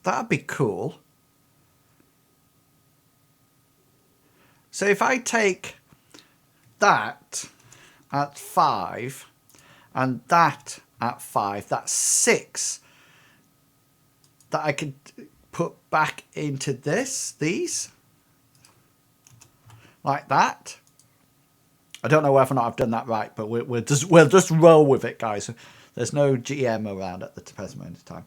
That'd be cool. So if I take that at 5 and that at 5, that's 6 that I could put back into these, like that. I don't know whether or not I've done that right, but we'll just roll with it, guys. There's no GM around at the present moment of time.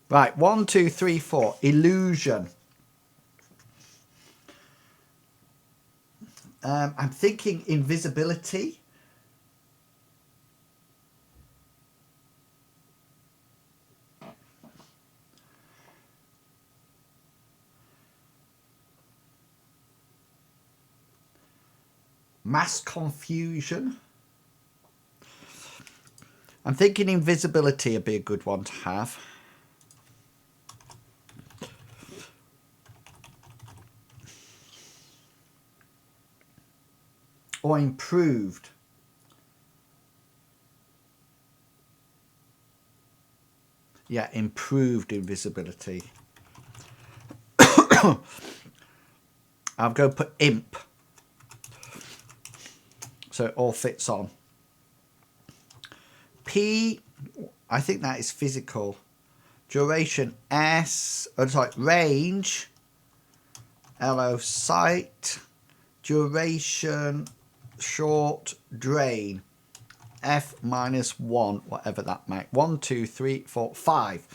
Right, 1, 2, 3, 4. Illusion. I'm thinking invisibility. Mass confusion. I'm thinking invisibility would be a good one to have. Or improved. Yeah, improved invisibility. I'm going to put imp. So it all fits on. P, I think that is physical. Duration S, oh, sorry, range. LO sight. Duration short drain. F -1, whatever that might. 1, 2, 3, 4, 5.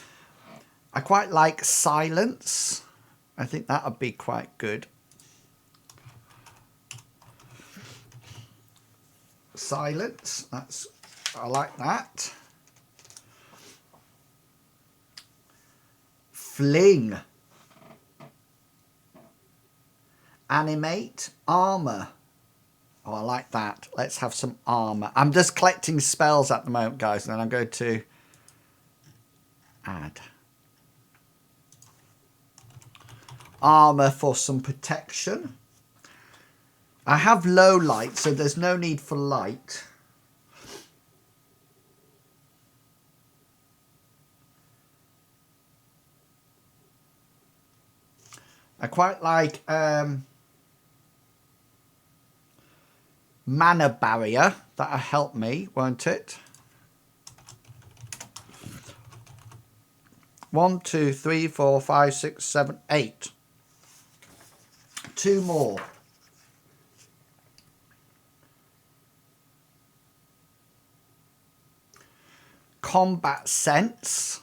I quite like silence. I think that would be quite good. Silence. I like that. Fling. Animate. Armor. Oh, I like that. Let's have some armor. I'm just collecting spells at the moment, guys, and then I'm going to add armor for some protection. I have low light, so there's no need for light. I quite like mana barrier. That'll help me, won't it? 1, 2, 3, 4, 5, 6, 7, 8. 2 more. Combat sense.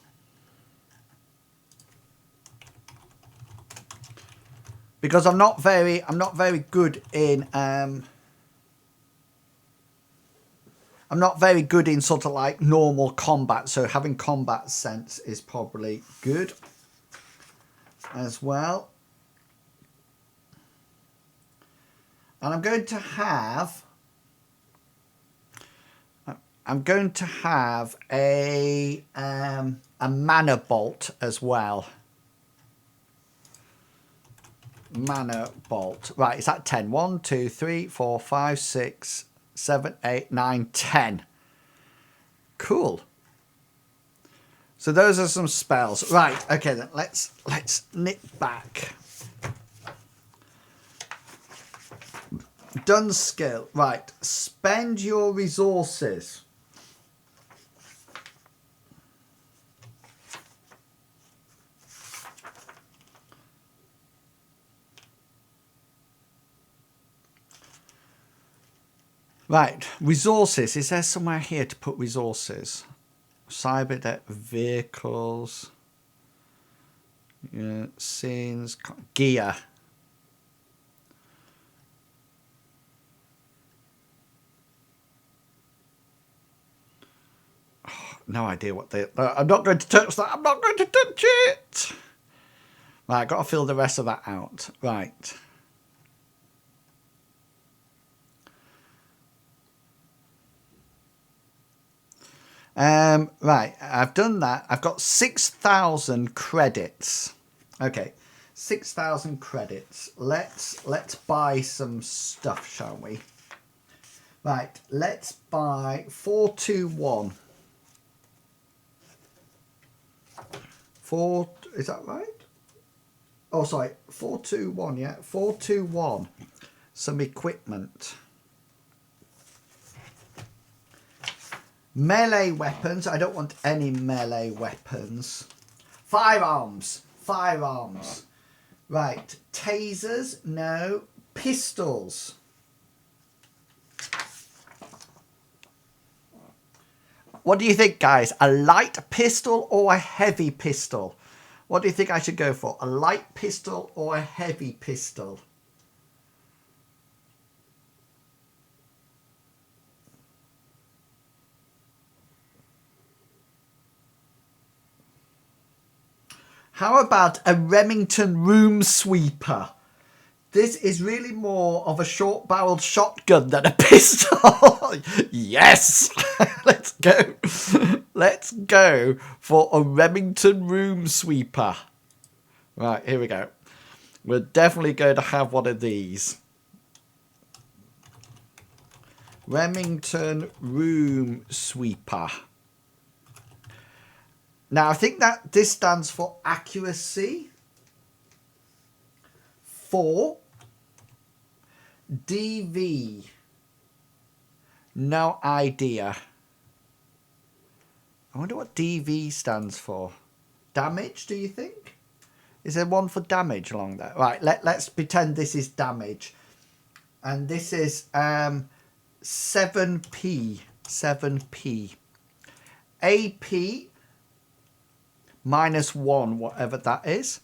Because I'm not very good in I'm not very good in sort of like normal combat, so having combat sense is probably good as well. And I'm going to have a mana bolt as well. Mana bolt. Right, it's at 10. 1, 2, 3, 4, 5, 6, 7, 8, 9, 10. Cool. So those are some spells. Right, okay then, let's nip back. Done skill. Right, spend your resources. Right, resources. Is there somewhere here to put resources? Cyberdeck vehicles. Yeah, scenes. Gear. No idea what they... I'm not going to touch that. I'm not going to touch it. Right, I've got to fill the rest of that out. Right. Right, I've done that. I've got 6,000 credits. Okay, 6,000 credits. Let's buy some stuff, shall we? Right, let's buy 421. Is that right? Oh, sorry, 421, yeah, 421. Some equipment. Melee weapons. I don't want any melee weapons. Firearms. Firearms. Right. Tasers. No. Pistols. What do you think, guys? A light pistol or a heavy pistol? What do you think I should go for? A light pistol or a heavy pistol? How about a Remington room sweeper? This is really more of a short-barreled shotgun than a pistol. Yes! Let's go. Let's go for a Remington room sweeper. Right, here we go. We're definitely going to have one of these. Remington room sweeper. Now, I think that this stands for accuracy. 4. DV. No idea. I wonder what DV stands for. Damage, do you think? Is there one for damage along there? Right, let's pretend this is damage. And this is 7p. 7p. AP -1, whatever that is.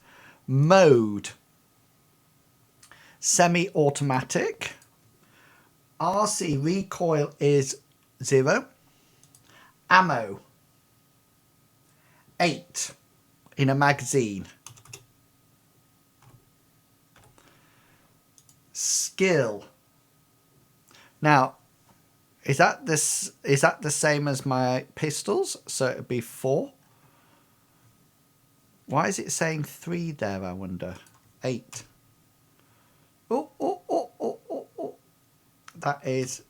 Mode. Semi-automatic. RC recoil is 0. Ammo. 8 in a magazine. Skill. Now, is that the same as my pistols? So it'd be 4. Why is it saying 3 there, I wonder? 8. Oh. That is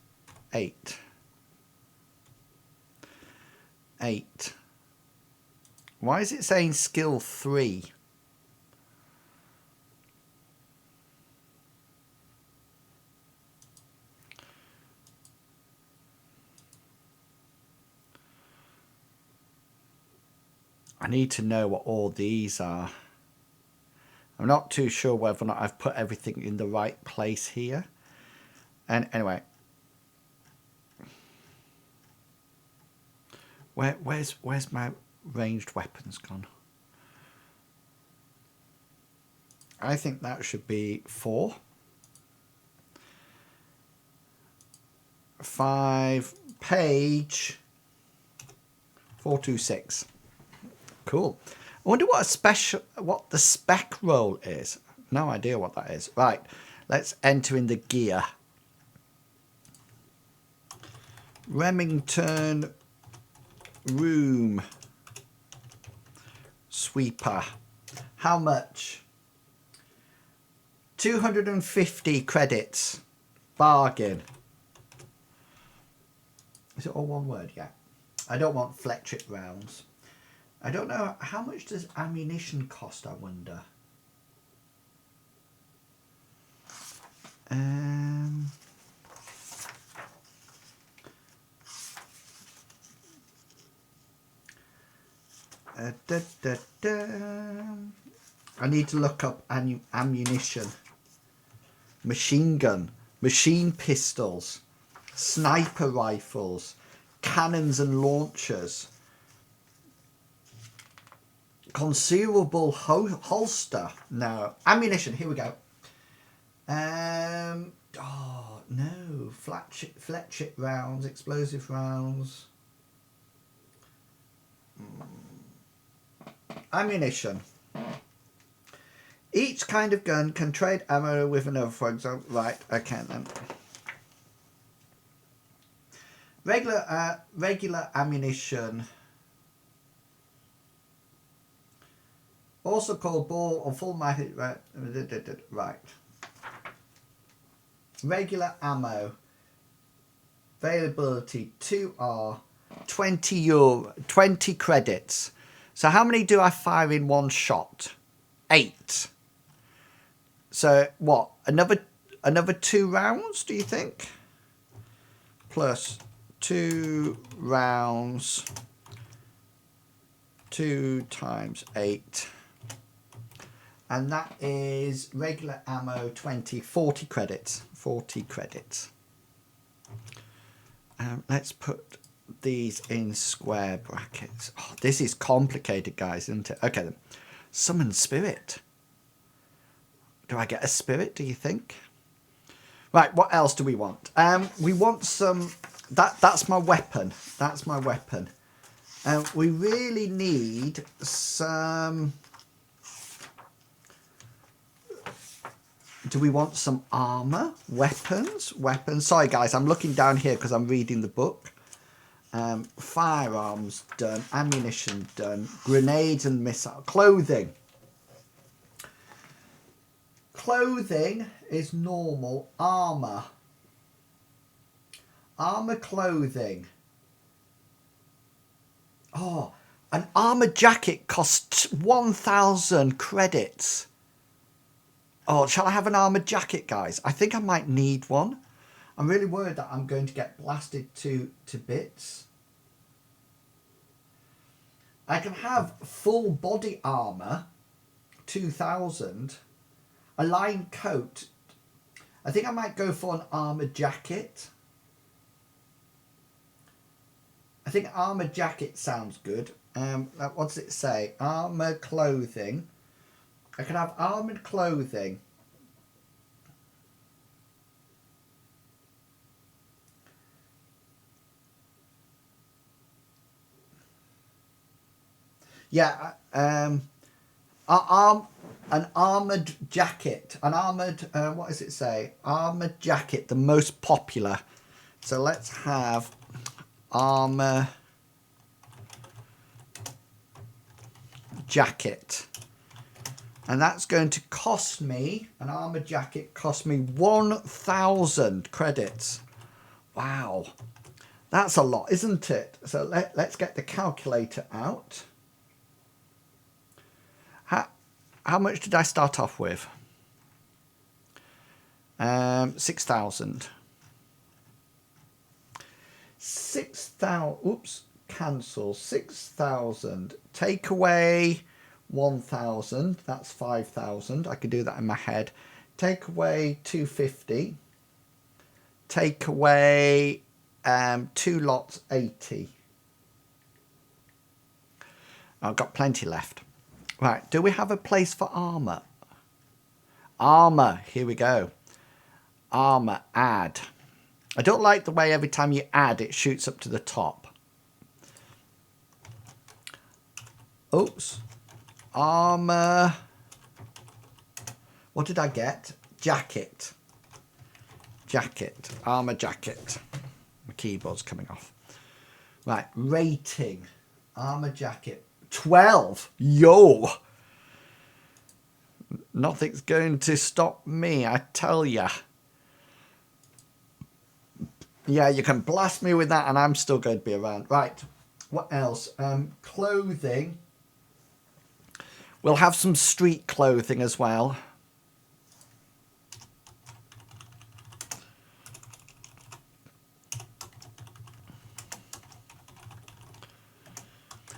8. 8. Why is it saying skill 3? I need to know what all these are. I'm not too sure whether or not I've put everything in the right place here. And anyway. Where's my ranged weapons gone? I think that should be 4. 5, page 426. Cool. I wonder what the spec roll is. No idea what that is. Right, let's enter in the gear. Remington room sweeper. How much? 250 credits. Bargain. Is it all one word? Yeah. I don't want Fletchit rounds. I don't know, how much does ammunition cost, I wonder? I need to look up ammunition. Machine gun. Machine pistols. sniper rifles, cannons and launchers, concealable holster. No, ammunition. Here we go. Oh no, flat chip rounds, explosive rounds. Ammunition. Each kind of gun can trade ammo with another, for example. Right, okay then. Regular ammunition, also called ball or full mag. Right. Regular ammo. Availability 2R, €20, 20 credits. So how many do I fire in one shot? 8. So what? Another 2 rounds, do you think? Plus 2 rounds, 2 times 8. And that is regular ammo 40 credits. 40 credits. Let's put these in square brackets. Oh, this is complicated, guys, isn't it? Okay then. Summon spirit. Do I get a spirit, do you think? Right, what else do we want? We want some... That's my weapon. That's my weapon. We really need some... Do we want some armor? Weapons? Weapons. Sorry, guys, I'm looking down here because I'm reading the book. Firearms done. Ammunition done. Grenades and missile. Clothing. Clothing is normal. Armor. Armor clothing. Oh, an armor jacket costs 1,000 credits. Oh, shall I have an armoured jacket, guys? I think I might need one. I'm really worried that I'm going to get blasted to bits. I can have full body armour, 2,000. A lined coat. I think I might go for an armoured jacket. I think armoured jacket sounds good. What does it say? Armour clothing. I can have armoured clothing. Yeah, an armoured jacket. An armoured, what does it say? Armoured jacket, the most popular. So let's have armour jacket. And that's going to cost me, an armor jacket cost me 1,000 credits. Wow. That's a lot, isn't it? So let's get the calculator out. How much did I start off with? 6,000. 6,000. Oops. Cancel. 6,000. Take away 1,000. That's 5,000. I could do that in my head. Take away 250. Take away 2 lots 80. I've got plenty left. Right, do we have a place for armour? Armour, here we go. Armour, add. I don't like the way every time you add, it shoots up to the top. Oops. Armour. What did I get? Jacket. Jacket. Armour jacket. My keyboard's coming off. Right, rating. Armour jacket. 12. Yo. Nothing's going to stop me, I tell ya. Yeah, you can blast me with that and I'm still going to be around. Right, what else? Clothing. We'll have some street clothing as well.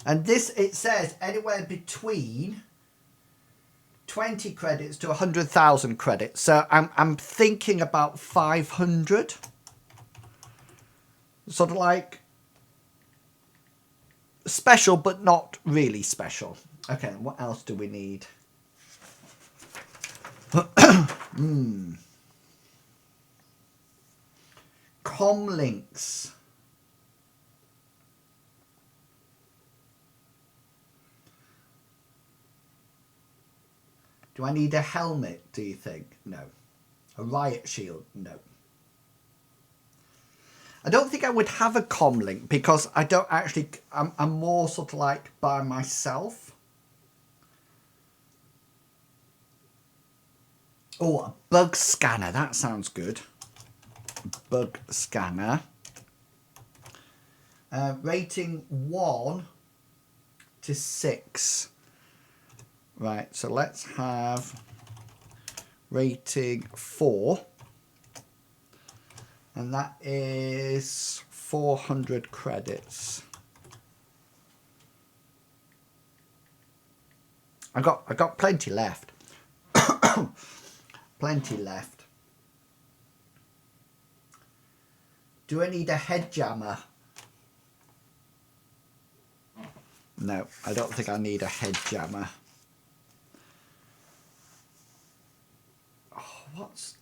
And this, it says anywhere between 20 credits to 100,000 credits. So I'm thinking about 500. Sort of like special, but not really special. Okay, what else do we need? Com links. Do I need a helmet, do you think? No. A riot shield? No. I don't think I would have a com link because I don't actually... I'm more sort of like by myself. Oh, a bug scanner. That sounds good. Bug scanner. Rating 1 to 6. Right, so let's have rating 4. And that is 400 credits. I got plenty left. Plenty left. Do I need a head jammer? No, I don't think I need a head jammer. Oh, what's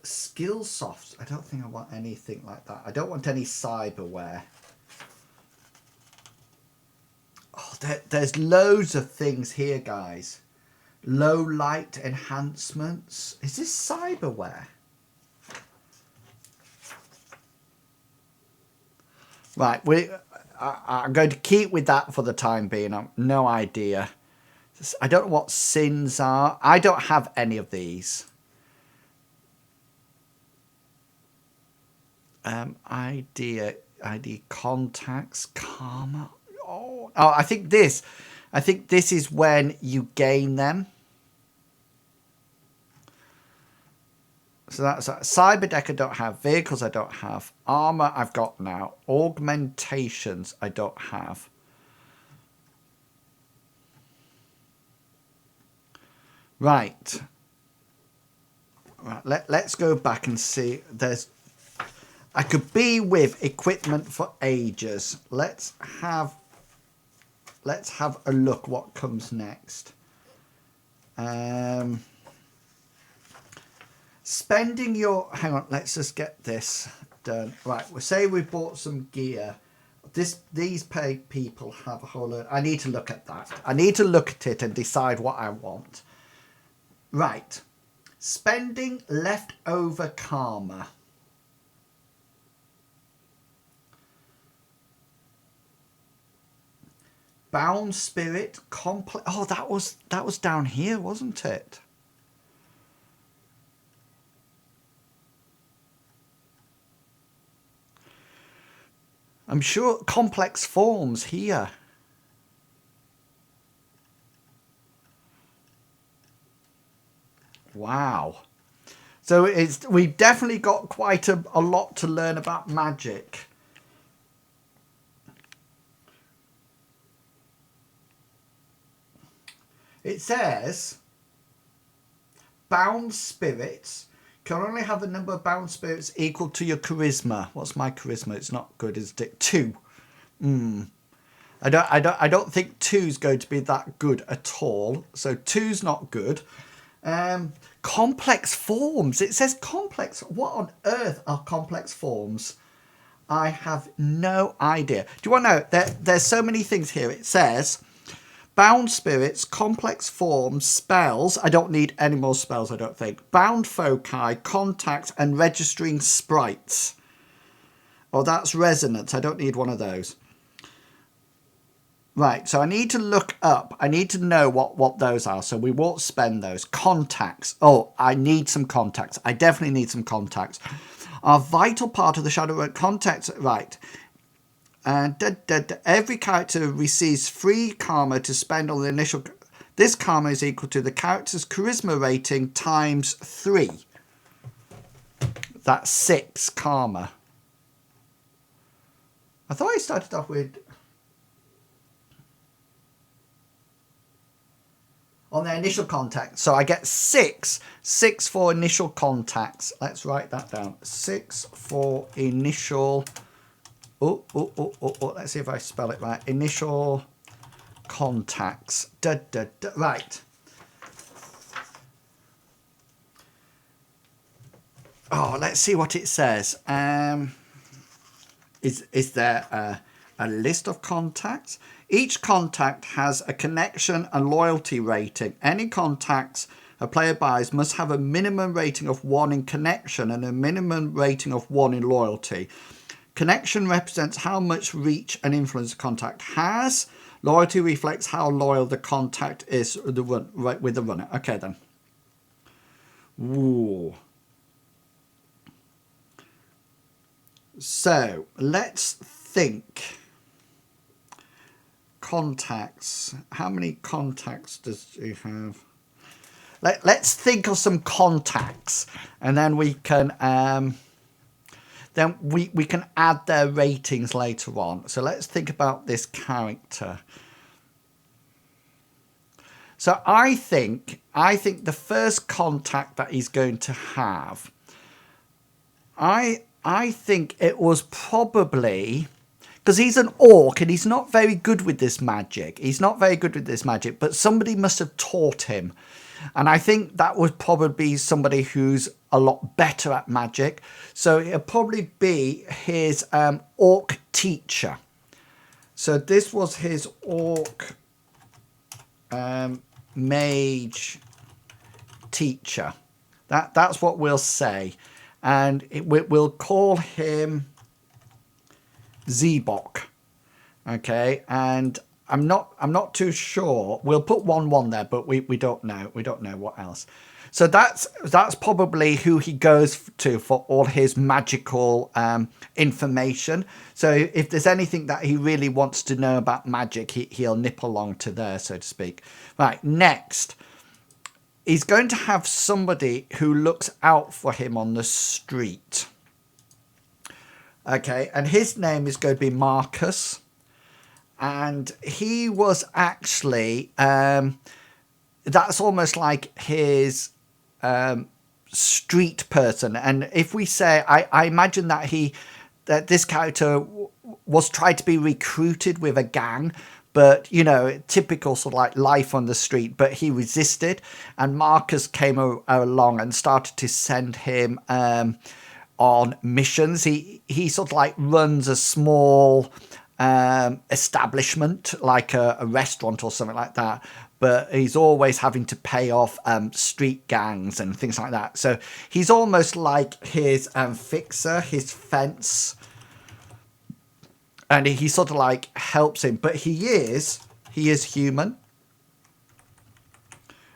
skill softs? I don't think I want anything like that. I don't want any cyberware. Oh, there's loads of things here, guys. Low light enhancements. Is this cyberware? Right, I'm going to keep with that for the time being. I've no idea. I don't know what sins are. I don't have any of these. ID contacts, karma. Oh, I think this is when you gain them. So that's cyber deck I don't have, vehicles I don't have, armor I've got now, augmentations I don't have. Right. Let's go back and see. I could be with equipment for ages. Let's have a look what comes next. Spending your... Hang on, let's just get this done. Right, we'll say we bought some gear. These people have a whole lot... I need to look at that. I need to look at it and decide what I want. Right. Spending leftover karma. Bound spirit, complex... Oh, that was down here, wasn't it? I'm sure complex forms here. Wow. So we've definitely got quite a lot to learn about magic. It says bound spirits can only have a number of bound spirits equal to your charisma. What's my charisma? It's not good, is it? 2. I don't think 2's going to be that good at all. So 2's not good. Complex forms. It says complex. What on earth are complex forms? I have no idea. Do you want to know? There's so many things here. It says bound spirits, complex forms, spells. I don't need any more spells, I don't think. Bound foci, contacts, and registering sprites. Oh, that's resonance. I don't need one of those. Right, so I need to look up. I need to know what those are, so we won't spend those. Contacts. Oh, I need some contacts. I definitely need some contacts. Are vital part of the Shadowrun contacts. Right. And every character receives free karma to spend on the initial... This karma is equal to the character's charisma rating times 3. That's 6 karma. I thought I started off with... On their initial contact. So I get 6. 6 for initial contacts. Let's write that down. 6 for initial Let's see if I spell it right. Initial contacts. Right. Oh, let's see what it says. Is there a list of contacts? Each contact has a connection and loyalty rating. Any contacts a player buys must have a minimum rating of 1 in connection and a minimum rating of 1 in loyalty. Connection represents how much reach and influence the contact has. Loyalty reflects how loyal the contact is with the runner. Okay, then. Ooh. So, let's think. Contacts. How many contacts does he have? Let's think of some contacts, and then we can we can add their ratings later on. So let's think about this character. So I think the first contact that he's going to have, I think it was probably, because he's an orc and he's not very good with this magic. But somebody must have taught him. And I think that would probably be somebody who's a lot better at magic. So it'll probably be his orc teacher. So this was his orc mage teacher. That's what we'll say. And we'll call him Zebok. Okay, and I'm not too sure. We'll put 1-1 there, but we don't know. We don't know what else. So that's probably who he goes to for all his magical information. So if there's anything that he really wants to know about magic, he'll nip along to there, so to speak. Right, next. He's going to have somebody who looks out for him on the street. Okay, and his name is going to be Marcus. And he was actually, that's almost like his street person. And if we say, I imagine that this character was tried to be recruited with a gang, but, you know, typical sort of like life on the street, but he resisted. And Marcus came along and started to send him on missions. He sort of like runs a small establishment, like a restaurant or something like that, but he's always having to pay off street gangs and things like that. So he's almost like his fixer, his fence, and he sort of like helps him, but he is human,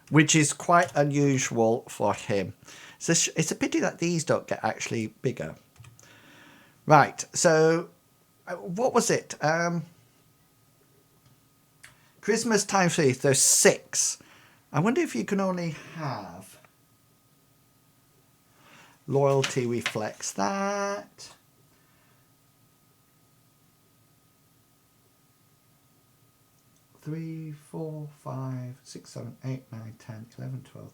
which is quite unusual for him. So it's a pity that these don't get actually bigger. Right, so what was it? Christmas time 3, there's 6. I wonder if you can only have loyalty reflects that. Three, 4, 5, 6, 7, 8, 9, 10, 11, 12.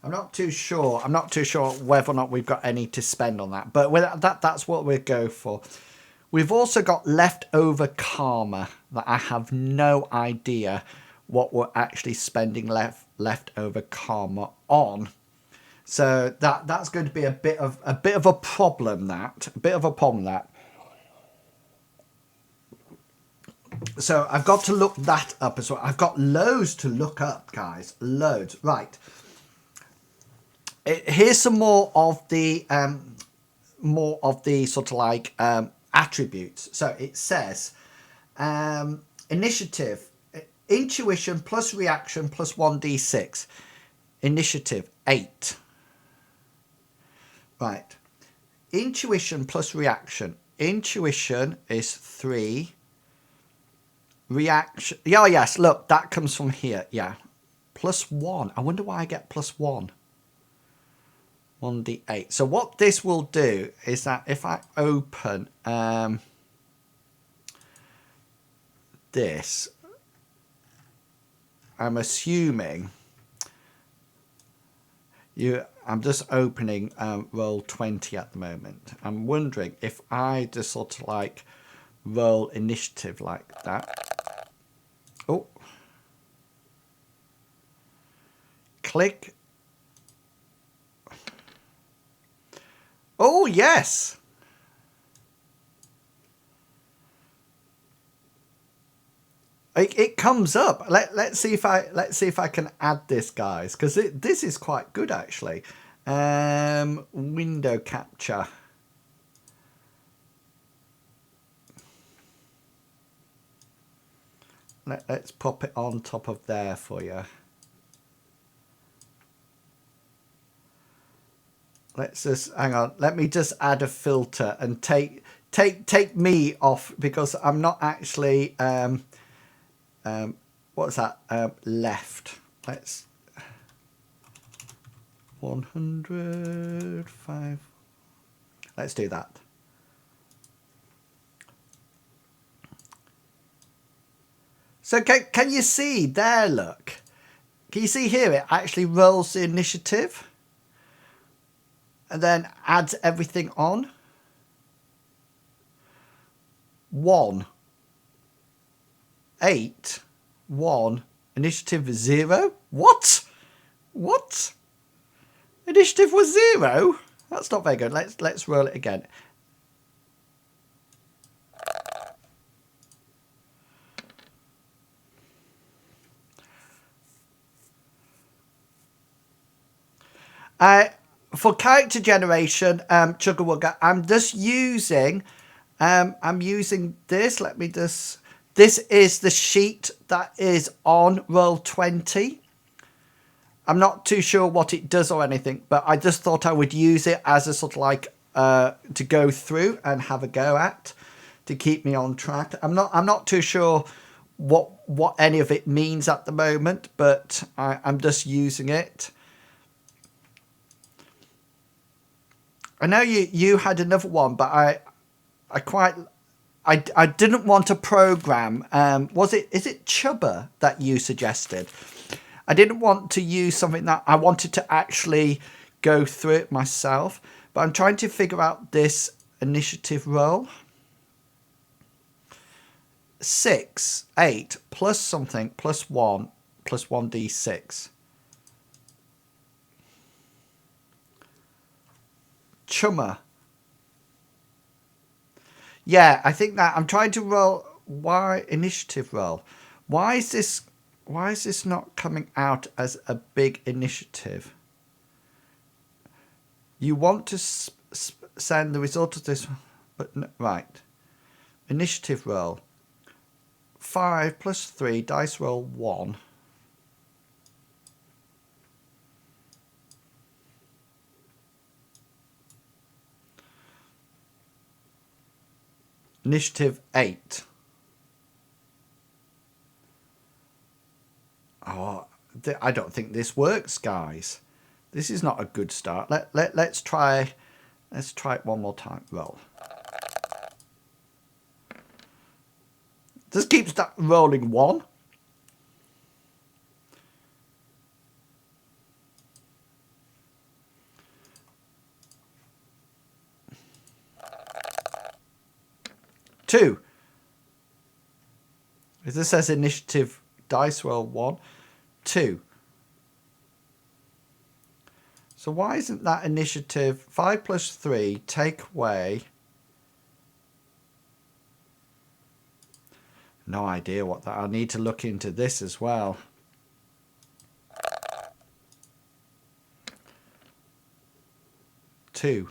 I'm not too sure. I'm not too sure whether or not we've got any to spend on that. But that's what we'll go for. We've also got leftover karma that I have no idea what we're actually spending leftover karma on. So that's going to be a bit of a problem. So I've got to look that up as well. I've got loads to look up, guys. Loads. Right. Here's some more of the sort of like attributes. So it says initiative, intuition plus reaction plus 1d6. Initiative 8. Right. Intuition plus reaction. Intuition is 3. Reaction. Yeah, yes. Look, that comes from here. Yeah. Plus 1. I wonder why I get plus 1. 1d8. So what this will do is that if I open this, I'm assuming I'm just opening roll 20 at the moment. I'm wondering if I just sort of like roll initiative like that. Oh. Click. Oh, yes. It comes up. Let's see if I can add this, guys, because this is quite good actually. Window capture. Let's pop it on top of there for you. Let's just hang on. Let me just add a filter and take me off because I'm not actually what's that left. Let's 105. Let's do that. So can you see there? Look, can you see here? It actually rolls the initiative and then adds everything on. 1, 8, 1, initiative 0. What? What? Initiative was 0? That's not very good. Let's roll it again. For character generation, Chugga I'm just using I'm using this. Let me just. This is the sheet that is on Roll20. I'm not too sure what it does or anything, but I just thought I would use it as a sort of like to go through and have a go at to keep me on track. I'm not too sure what any of it means at the moment, but I'm just using it. I know you had another one, but I didn't want a program. Is it Chubba that you suggested? I didn't want to use something that I wanted to actually go through it myself, but I'm trying to figure out this initiative roll. 6, 8 plus something plus 1 plus 1d6. Chumma. Yeah, I think that I'm trying to roll. Why initiative roll? Why is this not coming out as a big initiative? You want to send the result of this, but no, right. Initiative roll. 5 plus 3, dice roll 1. Initiative 8. Oh, I don't think this works, guys. This is not a good start. Let's try it one more time. Roll. Just keeps that rolling 1. Two. If this says initiative dice roll 1, 2. So why isn't that initiative 5 plus 3 take away? No idea what that. I need to look into this as well. Two.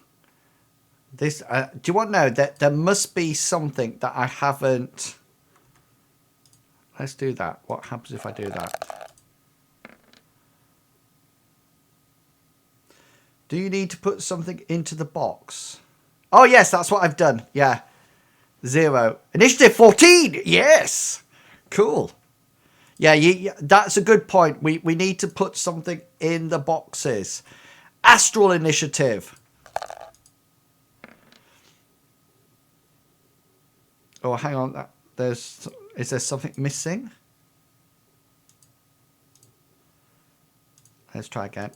This. Do you want to know that there must be something that I haven't? Let's do that. What happens if I do that? Do you need to put something into the box? Oh yes, that's what I've done. Yeah. 0. Initiative 14. Yes. Cool. Yeah, that's a good point. We need to put something in the boxes. Astral initiative. Oh, hang on. Is there something missing? Let's try again.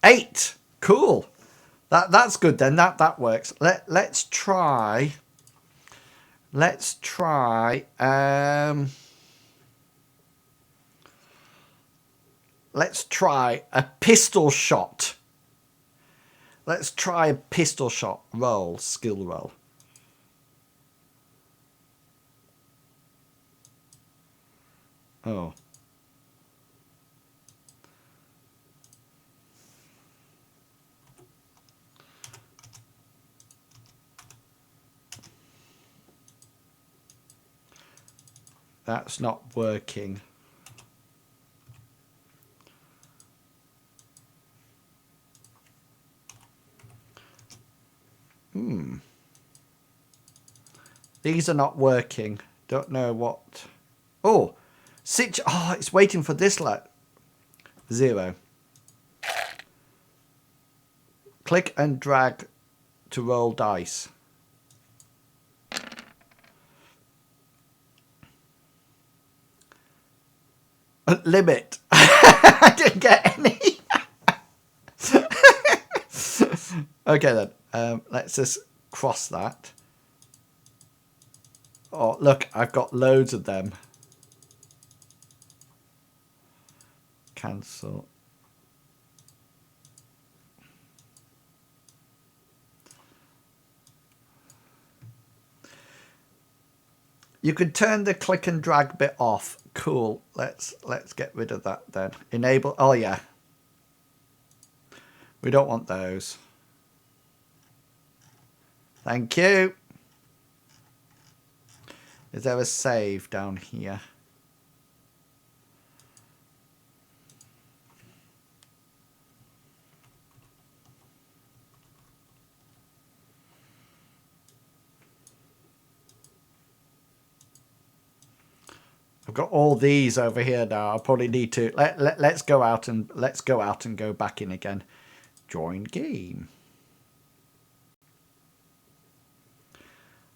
8. Cool. That's good then. That works. Let's try. Let's try. Let's try a pistol shot. Let's try a pistol shot roll, skill roll. Oh. That's not working. These are not working. Don't know what. Oh, oh, it's waiting for this. 0. Click and drag to roll dice. Limit. I didn't get any. Okay then. Let's just cross that. Oh, look, I've got loads of them. Cancel. You can turn the click and drag bit off. Cool. Let's get rid of that then. Enable. Oh yeah. We don't want those. Thank you. Is there a save down here? I've got all these over here now. I probably need to let's go out and go back in again. Join game.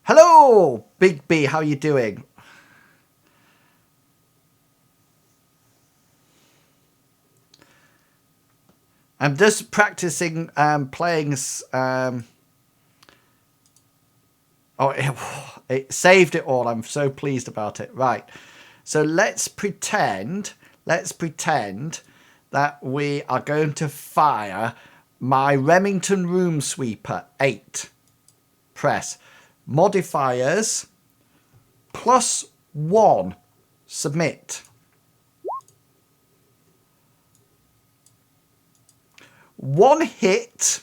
Hello, Big B. How you doing? I'm just practicing playing. Oh, it saved it all. I'm so pleased about it. Right. So let's pretend that we are going to fire my Remington Room Sweeper 8. Press. Modifiers +1. Submit. One hit.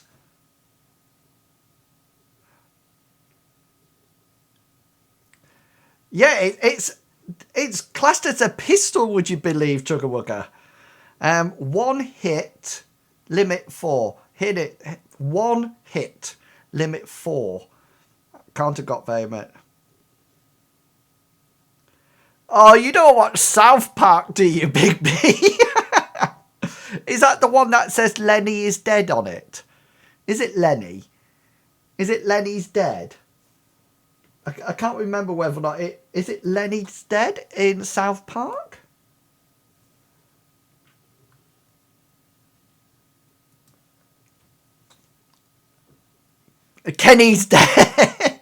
Yeah, it's classed as a pistol, would you believe, Chugga Wugga? One hit, limit 4. Hit it. One hit, limit 4. Can't have got very much. Oh, you don't watch South Park, do you, Big B? Is that the one that says Lenny is dead on it? Is it Lenny? Is it Lenny's dead? I can't remember whether or not is it Lenny's dead in South Park? Kenny's dead.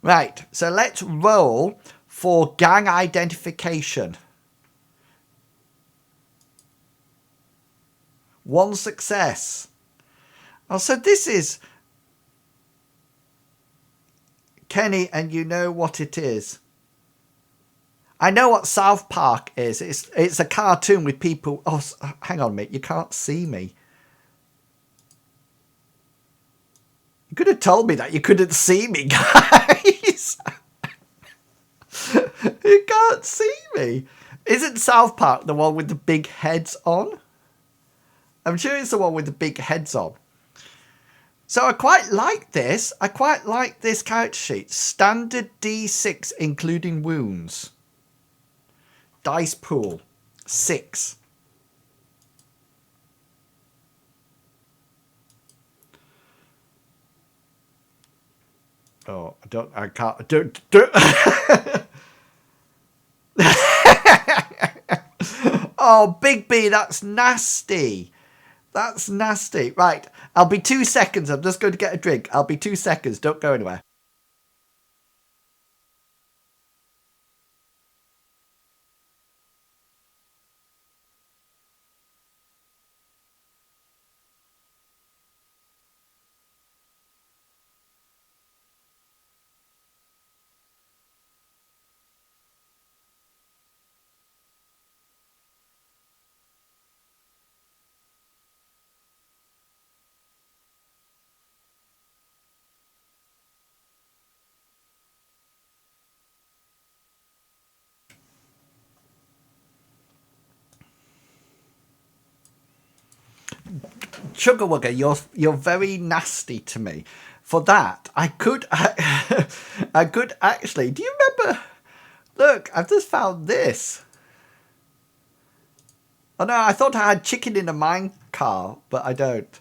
Right, so let's roll for gang identification. 1 success. Oh, so this is Kenny, and you know what it is. I know what South Park is. It's a cartoon with people. Oh, hang on a minute. You can't see me. You could have told me that you couldn't see me, guys. You can't see me. Isn't South Park the one with the big heads on? I'm sure it's the one with the big heads on. So I quite like this. I quite like this character sheet. Standard D6, including wounds. Dice pool, 6. Oh, I can't, don't. Oh, Big B, that's nasty. That's nasty. Right, I'll be 2 seconds. I'm just going to get a drink. I'll be 2 seconds. Don't go anywhere. Chugga you're very nasty to me. For that, I could actually. Do you remember? Look, I've just found this. Oh no, I thought I had chicken in a mine car, but I don't.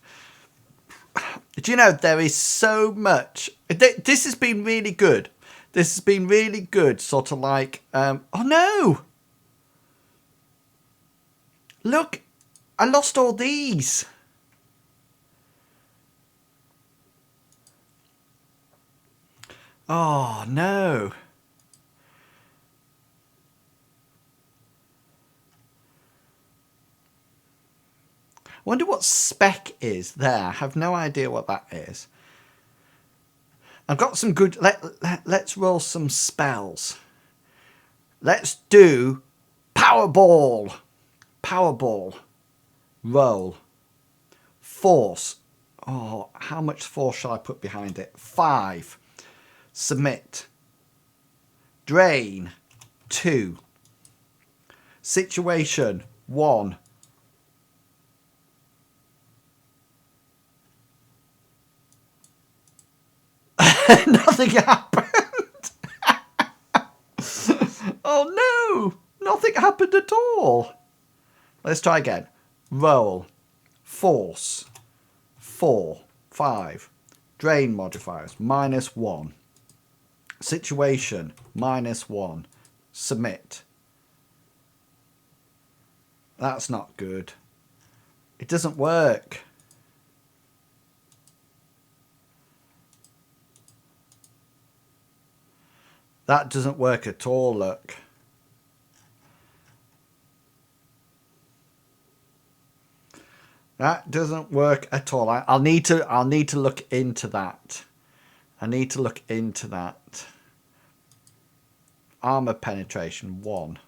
Do you know there is so much? This has been really good. This has been really good. Sort of like, oh no! Look, I lost all these. Oh no! I wonder what spec is there. I have no idea what that is. I've got some good... Let's roll some spells. Let's do Powerball. Powerball. Roll. Force. Oh, how much force shall I put behind it? 5. Submit. Drain. 2. Situation. 1. Nothing happened. Oh no, nothing happened at all. Let's try again. Roll. Force. 4. 5. Drain modifiers. -1. Situation. -1. Submit. That's not good. It doesn't work. That doesn't work at all, look. That doesn't work at all. I'll need to look into that. I need to look into that. Armor penetration 1.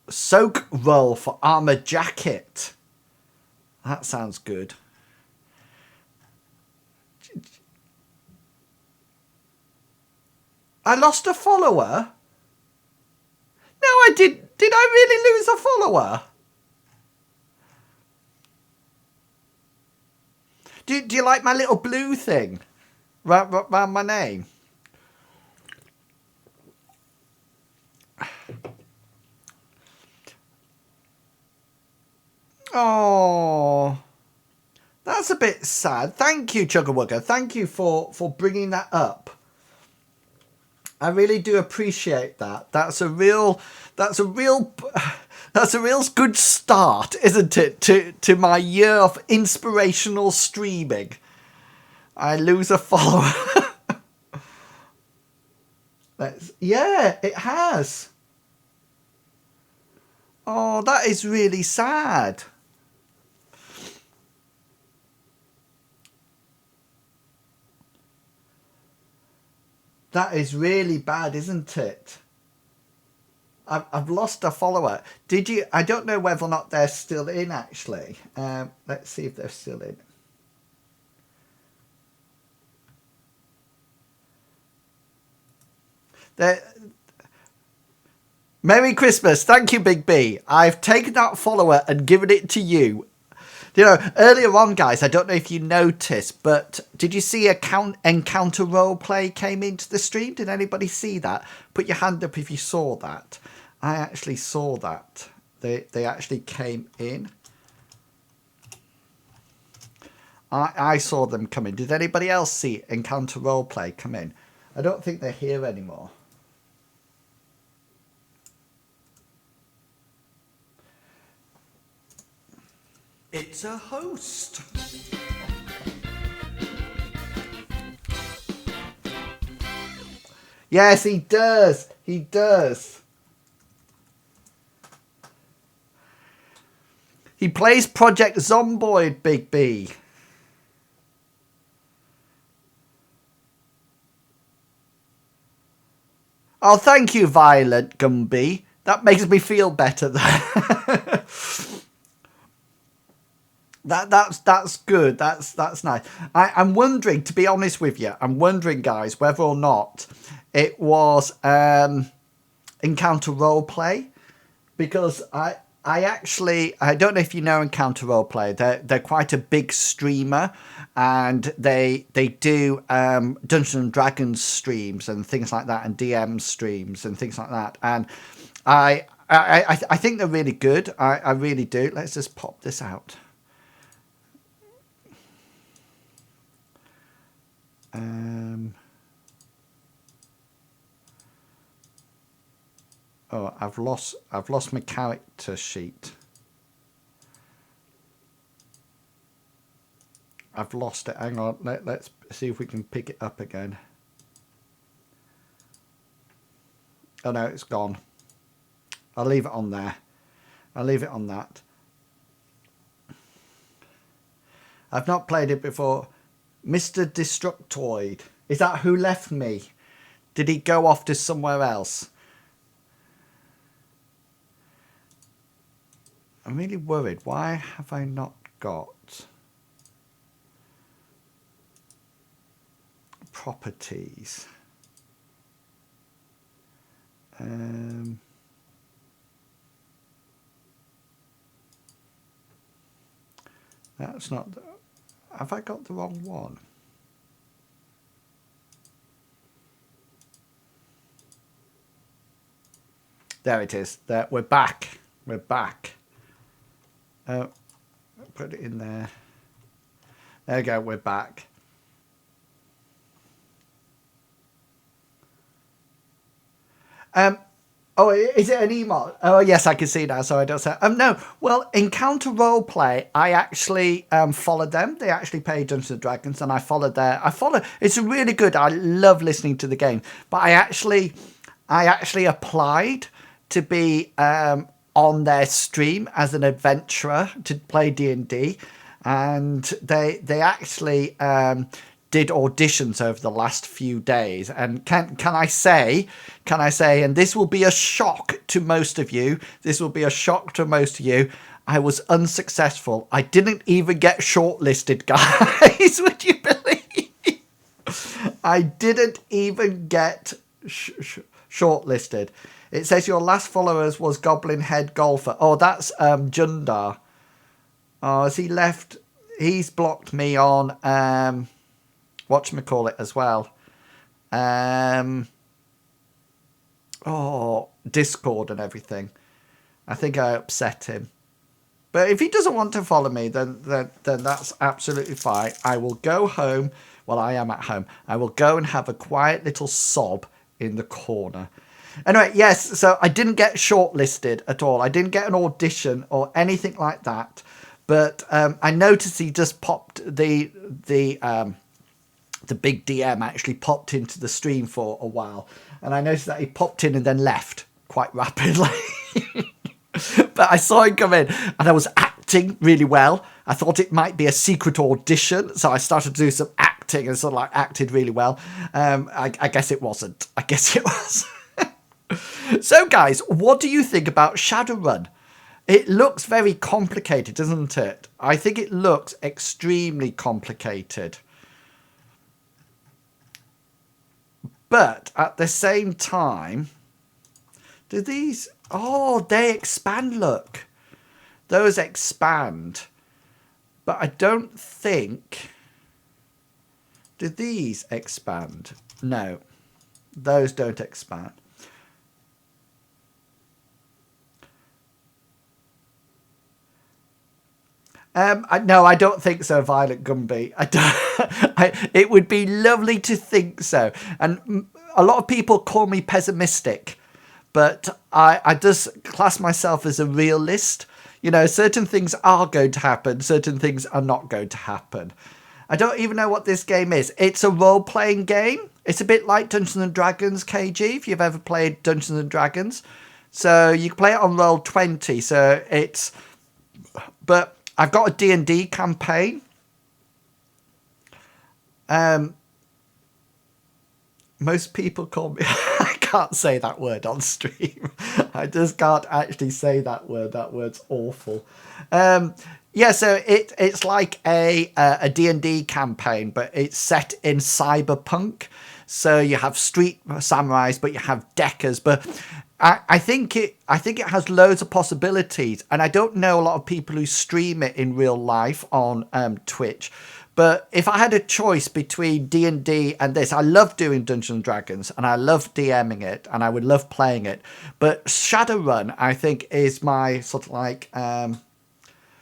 Soak roll for armor jacket. That sounds good. I lost a follower? No, I did. Did I really lose a follower? Do you like my little blue thing round my name? Oh, that's a bit sad. Thank you, Chugga. Thank you for bringing that up. I really do appreciate that. That's a real good start, isn't it, to my year of inspirational streaming. I lose a follower. Yeah, it has. Oh, that is really sad. That is really bad, isn't it? I've lost a follower. Did you? I don't know whether or not they're still in, actually. Let's see if they're still in. Merry Christmas. Thank you, Big B. I've taken that follower and given it to you. You know, earlier on, guys, I don't know if you noticed, but did you see Encounter Roleplay came into the stream? Did anybody see that? Put your hand up if you saw that. I actually saw that. They actually came in. I saw them come in. Did anybody else see Encounter Roleplay come in? I don't think they're here anymore. It's a host. Yes, he does. He does. He plays Project Zomboid, Big B. Oh, thank you, Violet Gumby. That makes me feel better. That's good. That's nice. I'm wondering, to be honest with you, I'm wondering, guys, whether or not it was Encounter Roleplay, because I don't know if you know Encounter Roleplay. They're quite a big streamer, and they do Dungeons and Dragons streams and things like that, and DM streams and things like that. And I think they're really good. I really do. Let's just pop this out. Oh, I've lost my character sheet. I've lost it. Hang on. Let's see if we can pick it up again. Oh no, it's gone. I'll leave it on there. I'll leave it on that. I've not played it before. Mr. Destructoid. Is that who left me? Did he go off to somewhere else? I'm really worried. Why have I not got properties? That's not... Have I got the wrong one? There it is. There, we're back. We're back. Put it in there. There we go. We're back. Oh, is it an email? Oh, yes, I can see now. So I don't say. No. Well, Encounter Roleplay, I actually followed them. They actually pay Dungeons and Dragons, and I followed their. It's really good. I love listening to the game, but I actually applied to be on their stream as an adventurer to play D&D, and they actually did auditions over the last few days. And can I say, and this will be a shock to most of you. I was unsuccessful. I didn't even get shortlisted, guys. Would you believe? I didn't even get shortlisted. It says your last followers was Goblin Head Golfer. Oh, that's Jundar. Oh, has he left? He's blocked me on whatchamacallit as well. Discord and everything. I think I upset him. But if he doesn't want to follow me, then that's absolutely fine. I will go home. Well, I am at home. I will go and have a quiet little sob in the corner. Anyway, yes, so I didn't get shortlisted at all. I didn't get an audition or anything like that. But I noticed he just popped the big DM actually popped into the stream for a while. And I noticed that he popped in and then left quite rapidly. But I saw him come in and I was acting really well. I thought it might be a secret audition. So I started to do some acting and sort of like acted really well. I guess it wasn't. I guess it was. So guys, what do you think about Shadowrun? It looks very complicated, doesn't it? I think it looks extremely complicated. But at the same time, do these... Oh, they expand, look. Those expand. But I don't think... Do these expand? No. Those don't expand. No, I don't think so, Violet Gumby. It would be lovely to think so. And a lot of people call me pessimistic, but I just class myself as a realist. You know, certain things are going to happen, certain things are not going to happen. I don't even know what this game is. It's a role-playing game. It's a bit like Dungeons and Dragons, KG, if you've ever played Dungeons and Dragons. So you can play it on Roll20. So it's... But I've got a D&D campaign. Most people call me... I can't say that word on stream. I just can't actually say that word. That word's awful. Yeah, so it's like a D&D campaign, but it's set in cyberpunk. So you have street samurais, but you have deckers. But I think it has loads of possibilities, and I don't know a lot of people who stream it in real life on Twitch. But if I had a choice between D&D and this, I love doing Dungeons and Dragons, and I love DMing it, and I would love playing it. But Shadowrun, I think, is my sort of like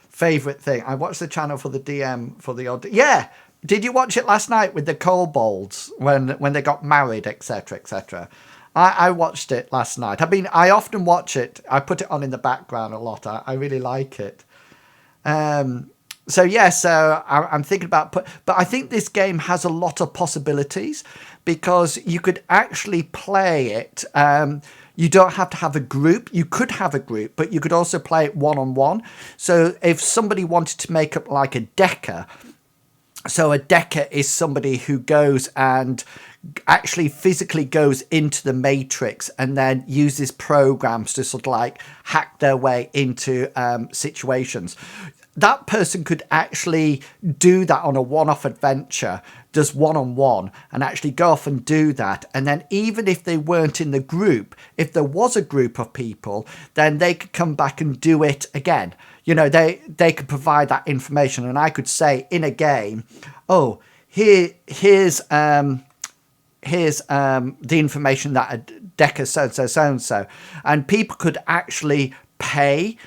favorite thing. I watched the channel for the DM for the odd. Yeah, did you watch it last night with the kobolds when they got married, etc., etc.? I watched it last night. I often watch it. I put it on in the background a lot. I really like it. So yeah, so I'm thinking about but I think this game has a lot of possibilities because you could actually play it. You don't have to have a group. You could have a group, but you could also play it one-on-one. So if somebody wanted to make up like a decker, so a decker is somebody who goes and actually physically goes into the matrix and then uses programs to sort of like hack their way into situations. That person could actually do that on a one-off adventure, just one-on-one, and actually go off and do that. And then even if they weren't in the group, if there was a group of people, then they could come back and do it again. You know, they could provide that information. And I could say in a game, oh, here's the information that a decker so-and-so. And people could actually pay...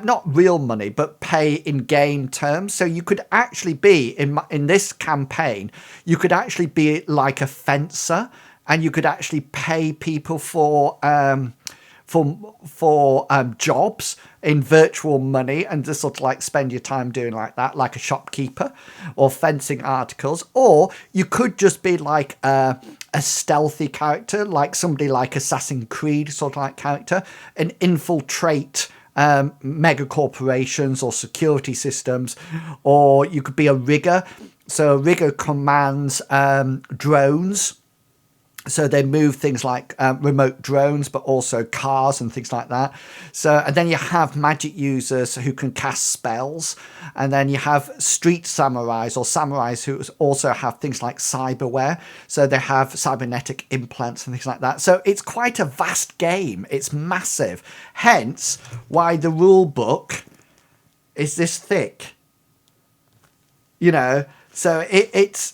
not real money, but pay in game terms. So you could actually be in this campaign. You could actually be like a fencer, and you could actually pay people for jobs in virtual money, and just sort of like spend your time doing like that, like a shopkeeper or fencing articles. Or you could just be like a stealthy character, like somebody like Assassin's Creed sort of like character, and infiltrate mega corporations or security systems. Or you could be a rigger. So a rigger commands drones. So they move things like remote drones, but also cars and things like that. So, and then you have magic users who can cast spells. And then you have street samurais or samurais who also have things like cyberware. So they have cybernetic implants and things like that. So it's quite a vast game. It's massive. Hence why the rule book is this thick. You know, so it's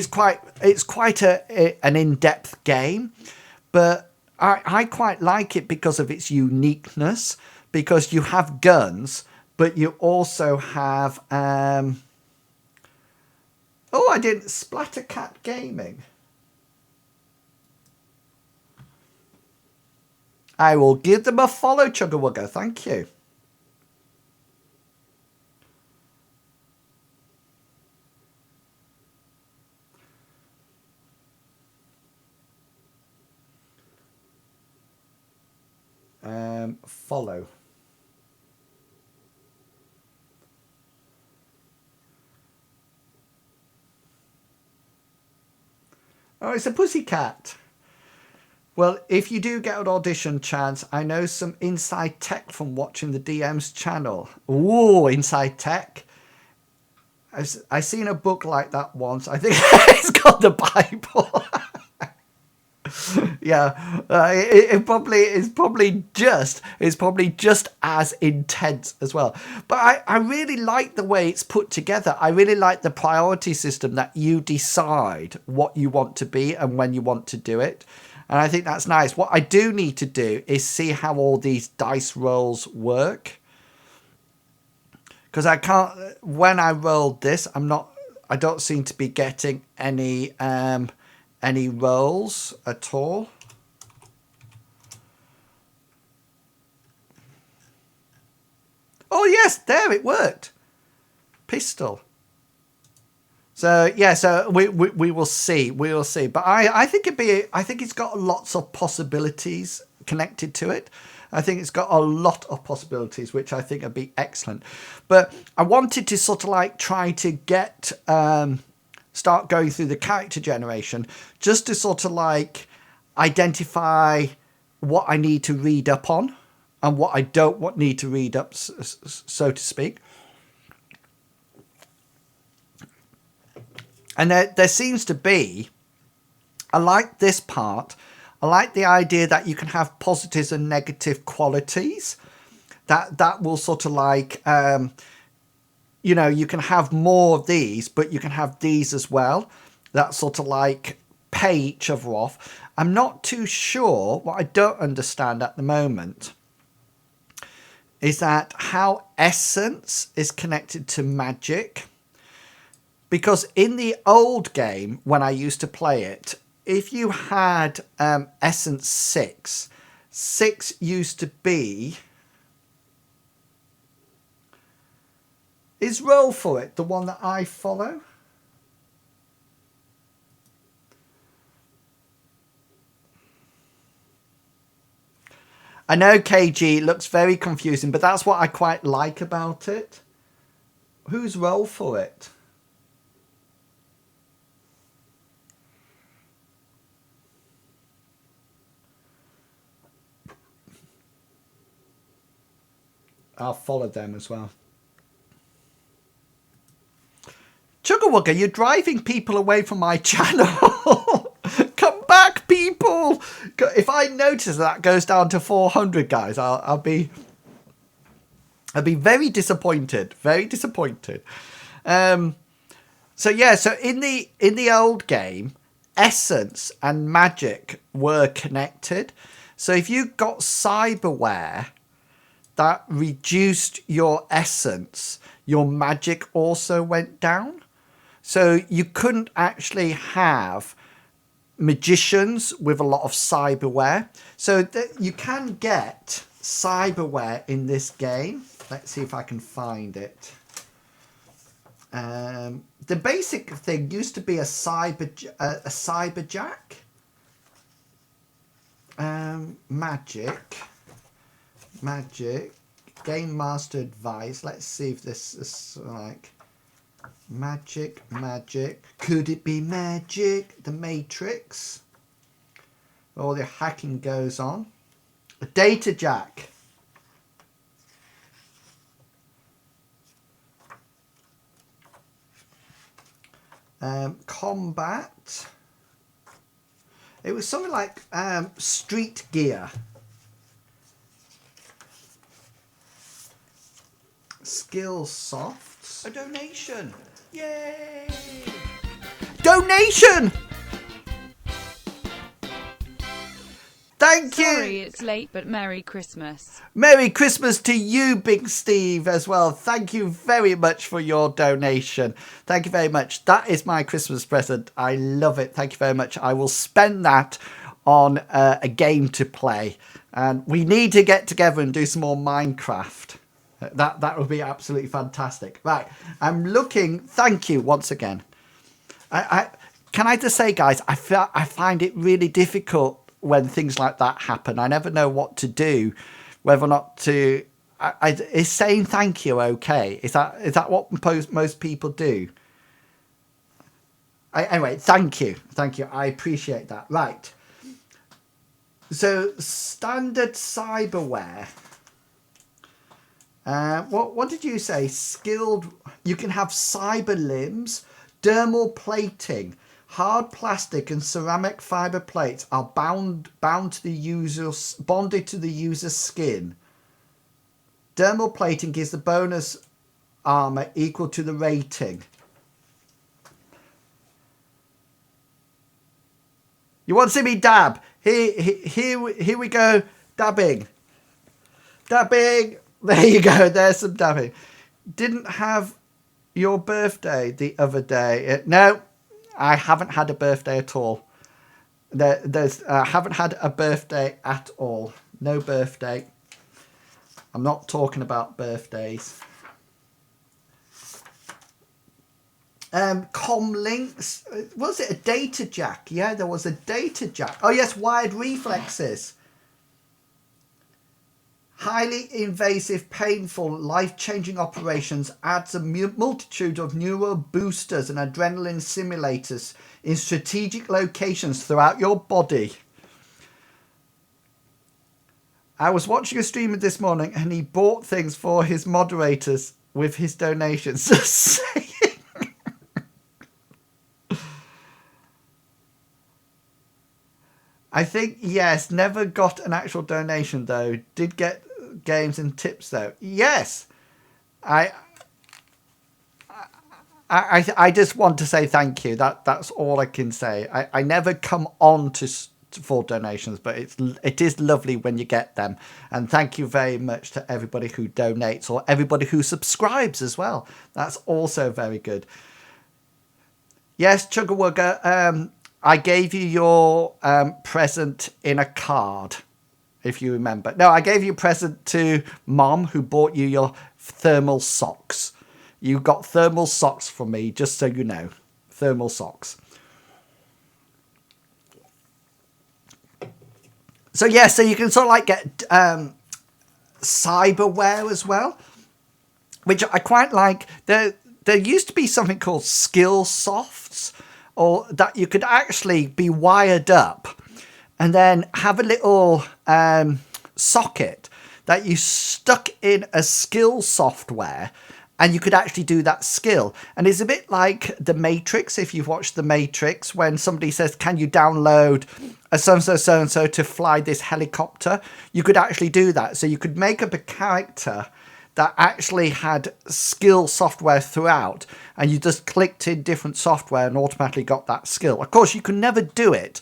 quite an in-depth game, but I quite like it because of its uniqueness, because you have guns, but you also have I didn't Splattercat Gaming. I will give them a follow, Chugga-Wugga. Thank you. Follow. Oh, it's a pussycat. Well, if you do get an audition chance, I know some inside tech from watching the DM's channel. Ooh, inside tech. I seen a book like that once. I think it's called the Bible. Yeah, it's probably just as intense as well. But I really like the way it's put together. I really like the priority system that you decide what you want to be and when you want to do it. And I think that's nice. What I do need to do is see how all these dice rolls work. Because I can't, when I rolled this, I don't seem to be getting any rolls at all. Oh, yes, there, it worked. Pistol. So, yeah, so we will see. We will see. But I think I think it's got lots of possibilities connected to it. I think it's got a lot of possibilities, which I think would be excellent. But I wanted to sort of like try to get, start going through the character generation just to sort of like identify what I need to read up on and what I don't need to read up, so to speak. And there seems to be, I like this part. I like the idea that you can have positives and negative qualities. That will sort of like, you know, you can have more of these, but you can have these as well. That sort of like pay each other off. I'm not too sure. What I don't understand at the moment is that how essence is connected to magic. Because in the old game, when I used to play it, if you had essence 6, 6 used to be... Is roll for it the one that I follow? I know KG looks very confusing, but that's what I quite like about it. Who's roll for it? I'll follow them as well. Chugawugga, you're driving people away from my channel. Come back, people. If I notice that goes down to 400, guys, I'll be very disappointed. Very disappointed. So yeah, so in the old game, essence and magic were connected. So if you got cyberware that reduced your essence, your magic also went down. So you couldn't actually have magicians with a lot of cyberware. So you can get cyberware in this game. Let's see if I can find it. The basic thing used to be a cyberjack. Magic. Game Master Advice. Let's see if this is like... Magic. Could it be magic? The Matrix. All the hacking goes on. A data jack. Combat. It was something like street gear. Skill softs. A donation. Yay! Donation! Thank you! Sorry it's late, but Merry Christmas. Merry Christmas to you, Big Steve, as well. Thank you very much for your donation. Thank you very much. That is my Christmas present. I love it. Thank you very much. I will spend that on a game to play. And we need to get together and do some more Minecraft. That would be absolutely fantastic. Right, I'm looking. Thank you once again. Can I just say, guys, I find it really difficult when things like that happen. I never know what to do, whether or not to. Is saying thank you okay? Is that what most people do? Anyway, thank you. I appreciate that. Right. So standard cyberware. What did you say? Skilled. You can have cyber limbs, dermal plating, hard plastic and ceramic fiber plates are bound to the user's bonded to the user's skin. Dermal plating gives the bonus armor equal to the rating. You want to see me dab? Here we go. Dabbing. There you go. There's some dabbing. Didn't have your birthday the other day. No, I haven't had a birthday at all. Haven't had a birthday at all. No birthday. I'm not talking about birthdays. Comlinks. Was it a data jack? Yeah, there was a data jack. Oh yes, wired reflexes. Highly invasive, painful, life-changing operations adds a multitude of neural boosters and adrenaline simulators in strategic locations throughout your body. I was watching a streamer this morning and he bought things for his moderators with his donations. Just saying. I think, yes, never got an actual donation though. Did get games and tips though. Yes. I just want to say thank you. That's all I can say. I never come on for donations, but it is lovely when you get them. And thank you very much to everybody who donates or everybody who subscribes as well. That's also very good. Yes, Chugga I gave you your present in a card, if you remember. No, I gave you a present to Mom, who bought you your thermal socks. You got thermal socks from me, just so you know. Thermal socks. So, yeah, so you can sort of like get cyberware as well, which I quite like. There used to be something called skill softs, or that you could actually be wired up and then have a little socket that you stuck in a skill software, and you could actually do that skill. And it's a bit like The Matrix, if you've watched The Matrix, when somebody says, can you download a so-and-so to fly this helicopter? You could actually do that. So you could make up a character that actually had skill software throughout, and you just clicked in different software and automatically got that skill. Of course, you could never do it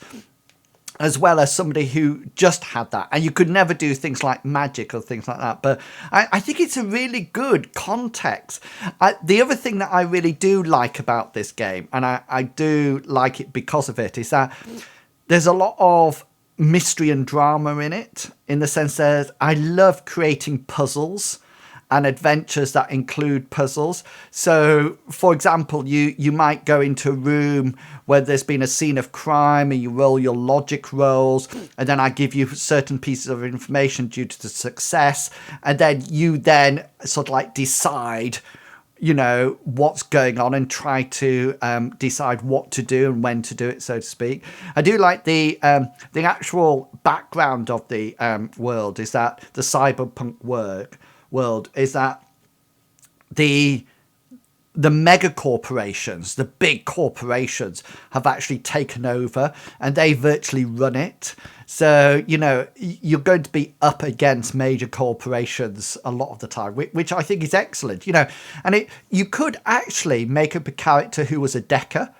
as well as somebody who just had that, and you could never do things like magic or things like that. But I think it's a really good context. The other thing that I really do like about this game, and I do like it because of it, is that there's a lot of mystery and drama in it, in the sense that I love creating puzzles and adventures that include puzzles. So, for example, you might go into a room where there's been a scene of crime, and you roll your logic rolls, and then I give you certain pieces of information due to the success, and then you then sort of like decide, you know, what's going on and try to decide what to do and when to do it, so to speak. I do like the actual background of the world is that the cyberpunk world is that the mega corporations, the big corporations, have actually taken over and they virtually run it. So, you know, you're going to be up against major corporations a lot of the time, which I think is excellent, you know. And you could actually make up a character who was a decker,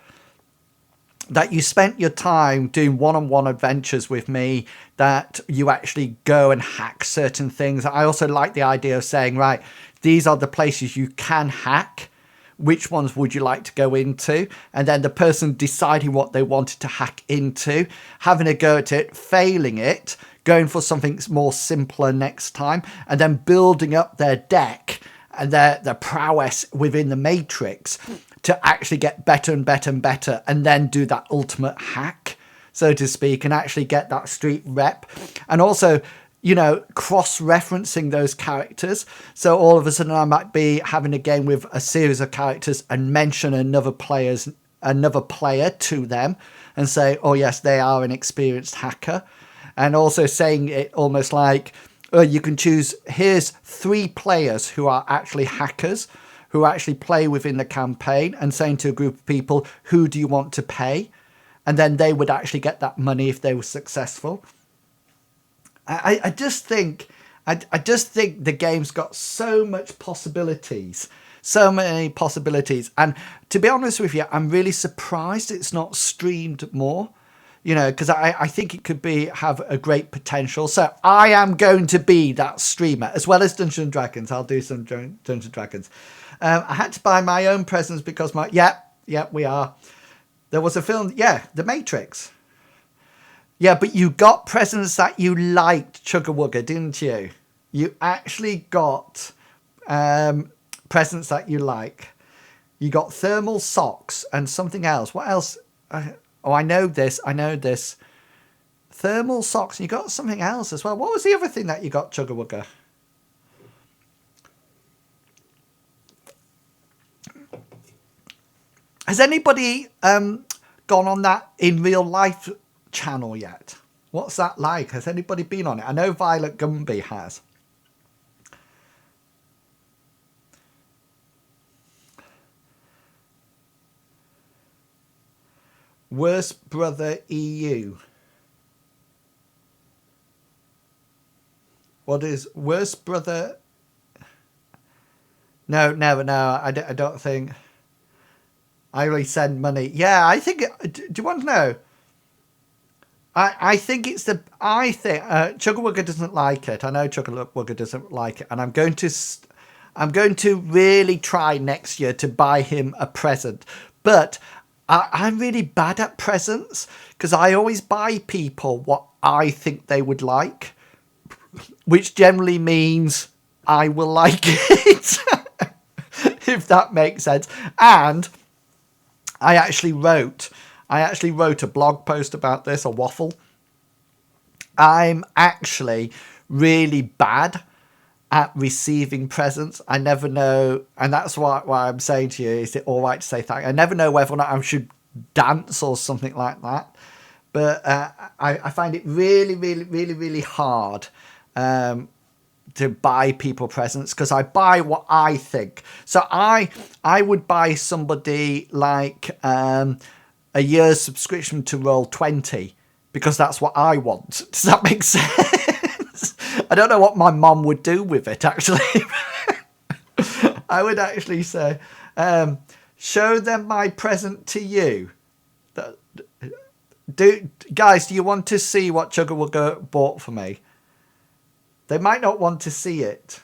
that you spent your time doing one-on-one adventures with me, that you actually go and hack certain things. I also like the idea of saying, right, these are the places you can hack. Which ones would you like to go into? And then the person deciding what they wanted to hack into, having a go at it, failing it, going for something more simpler next time, and then building up their deck and their prowess within the Matrix to actually get better and better and better, and then do that ultimate hack, so to speak, and actually get that street rep. And also, you know, cross-referencing those characters. So all of a sudden I might be having a game with a series of characters and mention another player to them and say, oh yes, they are an experienced hacker. And also saying it almost like, you can choose, here's 3 players who are actually hackers, who actually play within the campaign, and saying to a group of people, who do you want to pay? And then they would actually get that money if they were successful. I just think the game's got so much possibilities, so many possibilities. And to be honest with you, I'm really surprised it's not streamed more, you know, because I think it could have a great potential. So I am going to be that streamer, as well as Dungeons and Dragons. I'll do some Dungeons and Dragons. I had to buy my own presents because we are. There was a film, The Matrix. Yeah, but you got presents that you liked, Chugga Wugga, didn't you? You actually got presents that you like. You got thermal socks and something else. What else? Oh, I know this. Thermal socks. And you got something else as well. What was the other thing that you got, Chugga Has anybody gone on that in real life channel yet? What's that like? Has anybody been on it? I know Violet Gumby has. Worst Brother EU. What is Worst Brother? No, I don't think. I really send money. Yeah, I think. Do you want to know? I think it's the. I think Chugga doesn't like it. I know Chugga doesn't like it, and I'm going to really try next year to buy him a present. But I'm really bad at presents because I always buy people what I think they would like, which generally means I will like it, if that makes sense. And I actually wrote a blog post about this, a waffle. I'm actually really bad at receiving presents. I never know, and that's why I'm saying to you, is it all right to say thank you? I never know whether or not I should dance or something like that. But I find it really hard to buy people presents because I buy what I think. So I would buy somebody like a year's subscription to Roll20 because that's what I want. Does that make sense? I don't know what my mom would do with it, actually. I would actually say, show them my present to you. Guys, do you want to see what Chugga bought for me? They might not want to see it.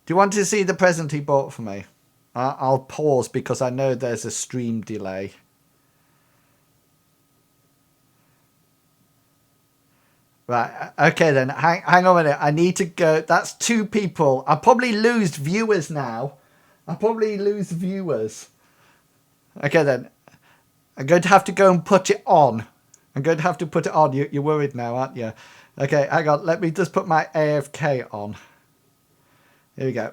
Do you want to see the present he bought for me? I'll pause because I know there's a stream delay. Right, okay then, hang on a minute. I need to go. That's 2 people. I'll probably lose viewers now. Okay then. I'm going to have to go and put it on. You're worried now, aren't you? Okay, hang on. Let me just put my AFK on. Here we go.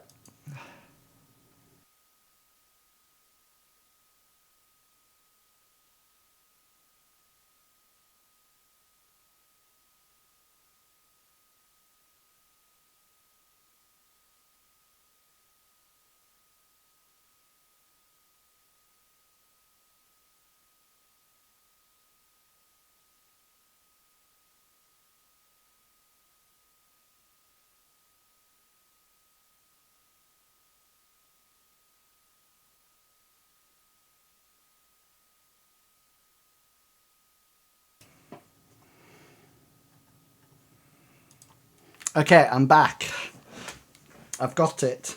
Okay, I'm back. I've got it.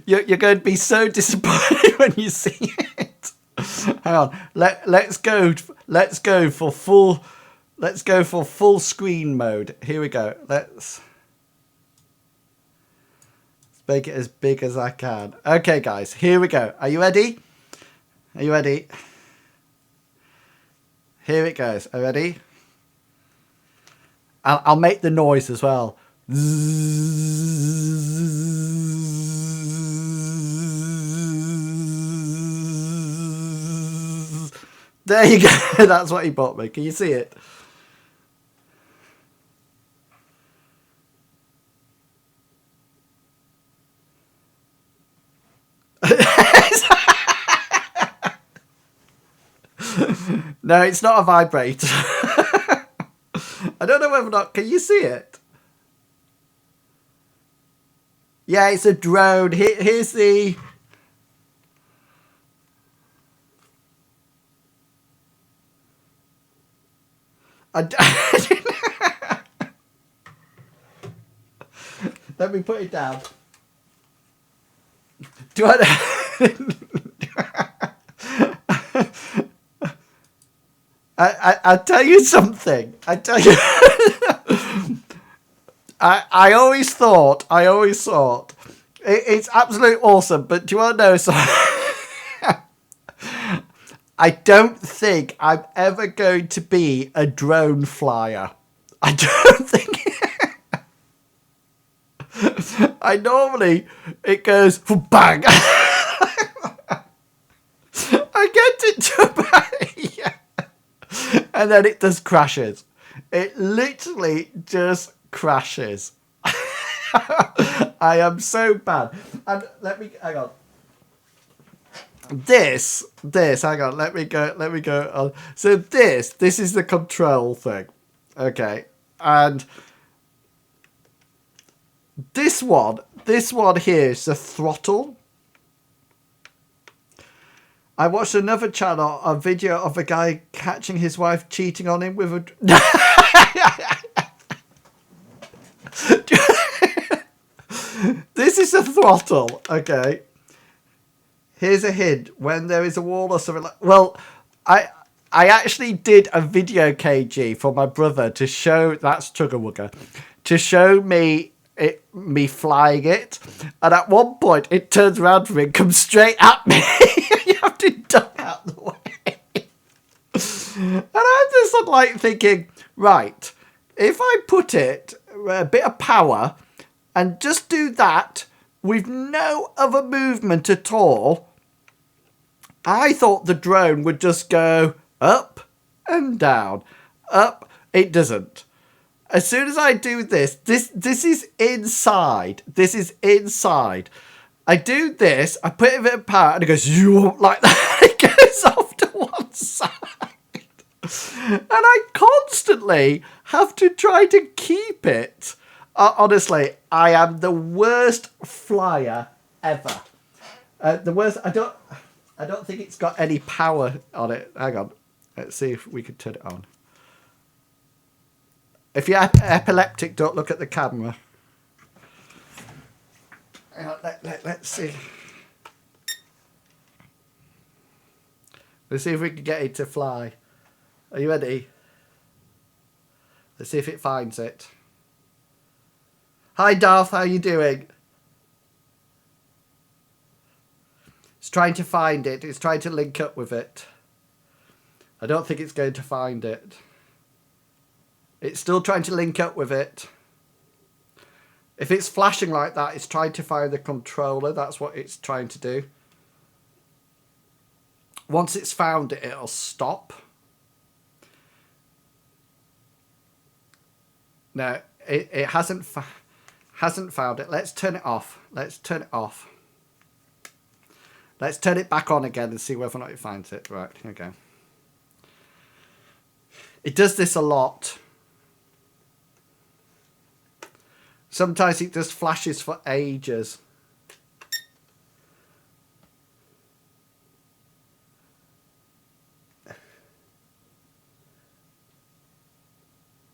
You're going to be so disappointed when you see it. Hang on. Let's go for full screen mode. Here we go. Let's make it as big as I can. Okay, guys. Here we go. Are you ready? Here it goes. Are you ready? I'll make the noise as well. There you go. That's what he bought me. Can you see it? No, it's not a vibrator. I don't know whether or not. Can you see it? Yeah, it's a drone. Here's the. Let me put it down. Do I... I tell you something. I tell you... I always thought it's absolutely awesome, but do you want to know something? I don't think I'm ever going to be a drone flyer. I don't think... I normally, it goes, bang. I get it to bang. Yeah. And then it just crashes. It literally just crashes. I am so bad. And hang on. Hang on, let me go on. So this is the control thing. Okay. And this one here is the throttle. I watched another channel, a video of a guy catching his wife cheating on him with a... This is the throttle, okay? Here's a hint. When there is a wall or something like... Well, I actually did a video KG for my brother to show... That's Chugga to show me flying it. And at one point, it turns around for me and comes straight at me. You have to duck out the way. And I'm just like thinking, right, if I put it a bit of power and just do that with no other movement at all, I thought the drone would just go up and down. Up. It doesn't. As soon as I do this is inside. This is inside. I do this, I put it a bit of power, and it goes, you won't like that. It goes off to one side. And I constantly have to try to keep it. Honestly, I am the worst flyer ever. The worst. I don't think it's got any power on it. Hang on. Let's see if we can turn it on. If you're epileptic, don't look at the camera. Let's see. Let's see if we can get it to fly. Are you ready? Let's see if it finds it. Hi, Darth. How are you doing? It's trying to find it. It's trying to link up with it. I don't think it's going to find it. It's still trying to link up with it. If it's flashing like that, it's trying to find the controller. That's what it's trying to do. Once it's found it, it'll stop. No, it hasn't found it. Let's turn it off. Let's turn it off. Let's turn it back on again and see whether or not it finds it. Right, here we go. It does this a lot. Sometimes it just flashes for ages.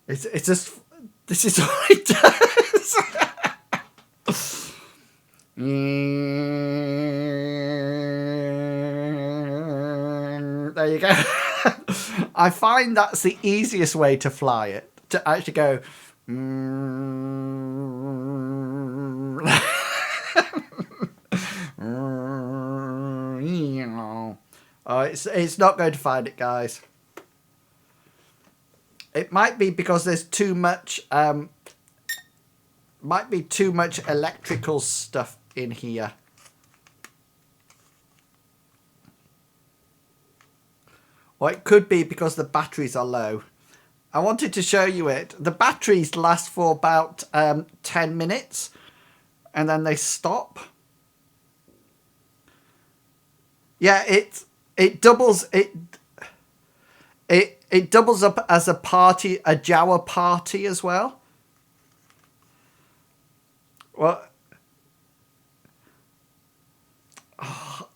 It's just... This is what it does. There you go. I find that's the easiest way to fly it. To actually go... Oh, it's not going to find it, guys. It might be because there's too much might be too much electrical stuff in here. Or it could be because the batteries are low. I wanted to show you it. The batteries last for about 10 minutes and then they stop. Yeah, it doubles it doubles up as a Jawa party as well. Well, oh.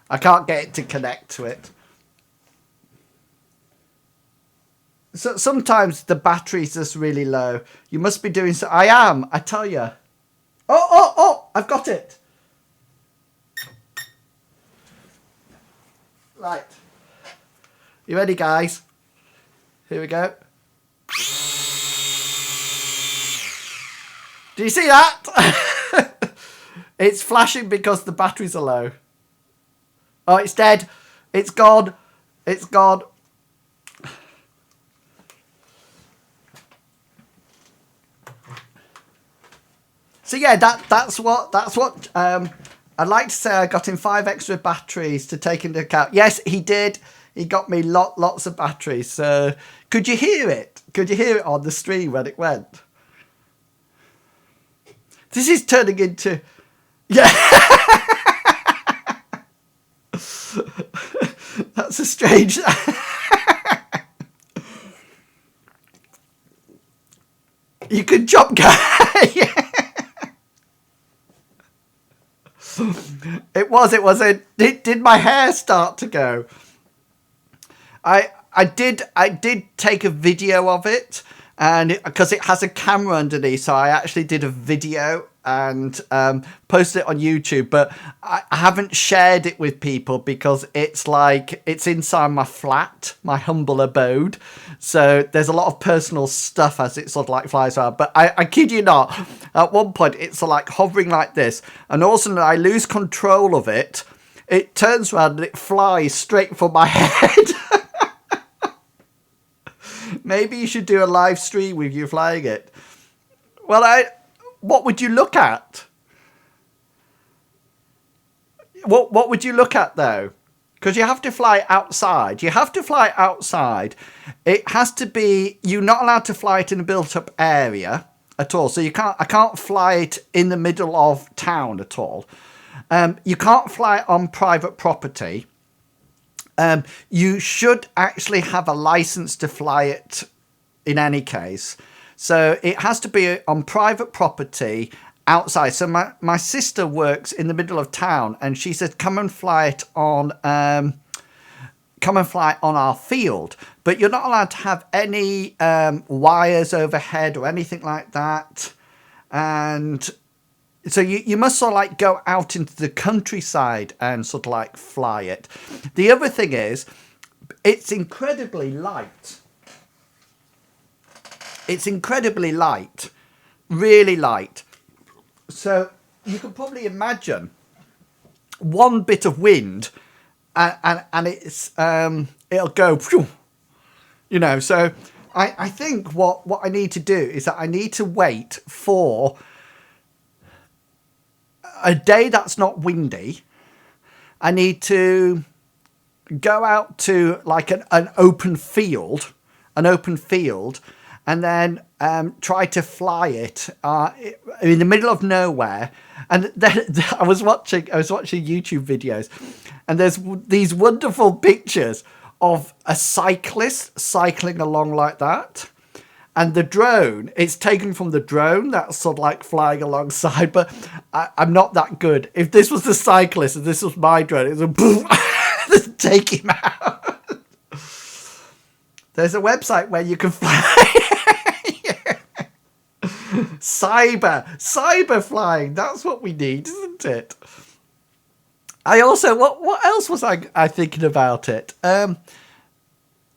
I can't get it to connect to it. So sometimes the battery's just really low. You must be doing so. I am, I tell you. Oh, I've got it. Right. You ready, guys? Here we go. Do you see that? It's flashing because the batteries are low. Oh, it's dead. It's gone. It's gone. So yeah, that's what I'd like to say. I got him 5 extra batteries to take into account. Yes, he did. He got me lots of batteries. So could you hear it? Could you hear it on the stream when it went? This is turning into, yeah. That's a strange. You could jump, guy. It was. Did my hair start to go? I did take a video of it, and because it has a camera underneath, so I actually did a video and posted it on YouTube, but I haven't shared it with people because it's inside my flat, my humble abode, so there's a lot of personal stuff as it sort of like flies around. But I kid you not, at one point it's like hovering like this, and all of a sudden I lose control of it. It turns around and it flies straight for my head. Maybe you should do a live stream with you flying it. Well, what would you look at? What would you look at, though? Because you have to fly outside. You have to fly outside. It has to be... You're not allowed to fly it in a built-up area at all. So I can't fly it in the middle of town at all. You can't fly it on private property. You should actually have a license to fly it in any case. So it has to be on private property outside. So my sister works in the middle of town, and she said, come and fly it on our field. But you're not allowed to have any wires overhead or anything like that. And so you must sort of like go out into the countryside and sort of like fly it. The other thing is, it's incredibly light. It's incredibly light, really light. So you can probably imagine one bit of wind and it's it'll go, you know. So I think what I need to do is that I need to wait for a day that's not windy. I need to go out to like an open field, and then try to fly it in the middle of nowhere. And then I was watching YouTube videos, and there's these wonderful pictures of a cyclist cycling along like that. And the drone, it's taken from the drone that's sort of like flying alongside, but I'm not that good. If this was the cyclist and this was my drone, it would boom, take him out. There's a website where you can fly. Cyber flying. That's what we need, isn't it? I also, what else was I thinking about it?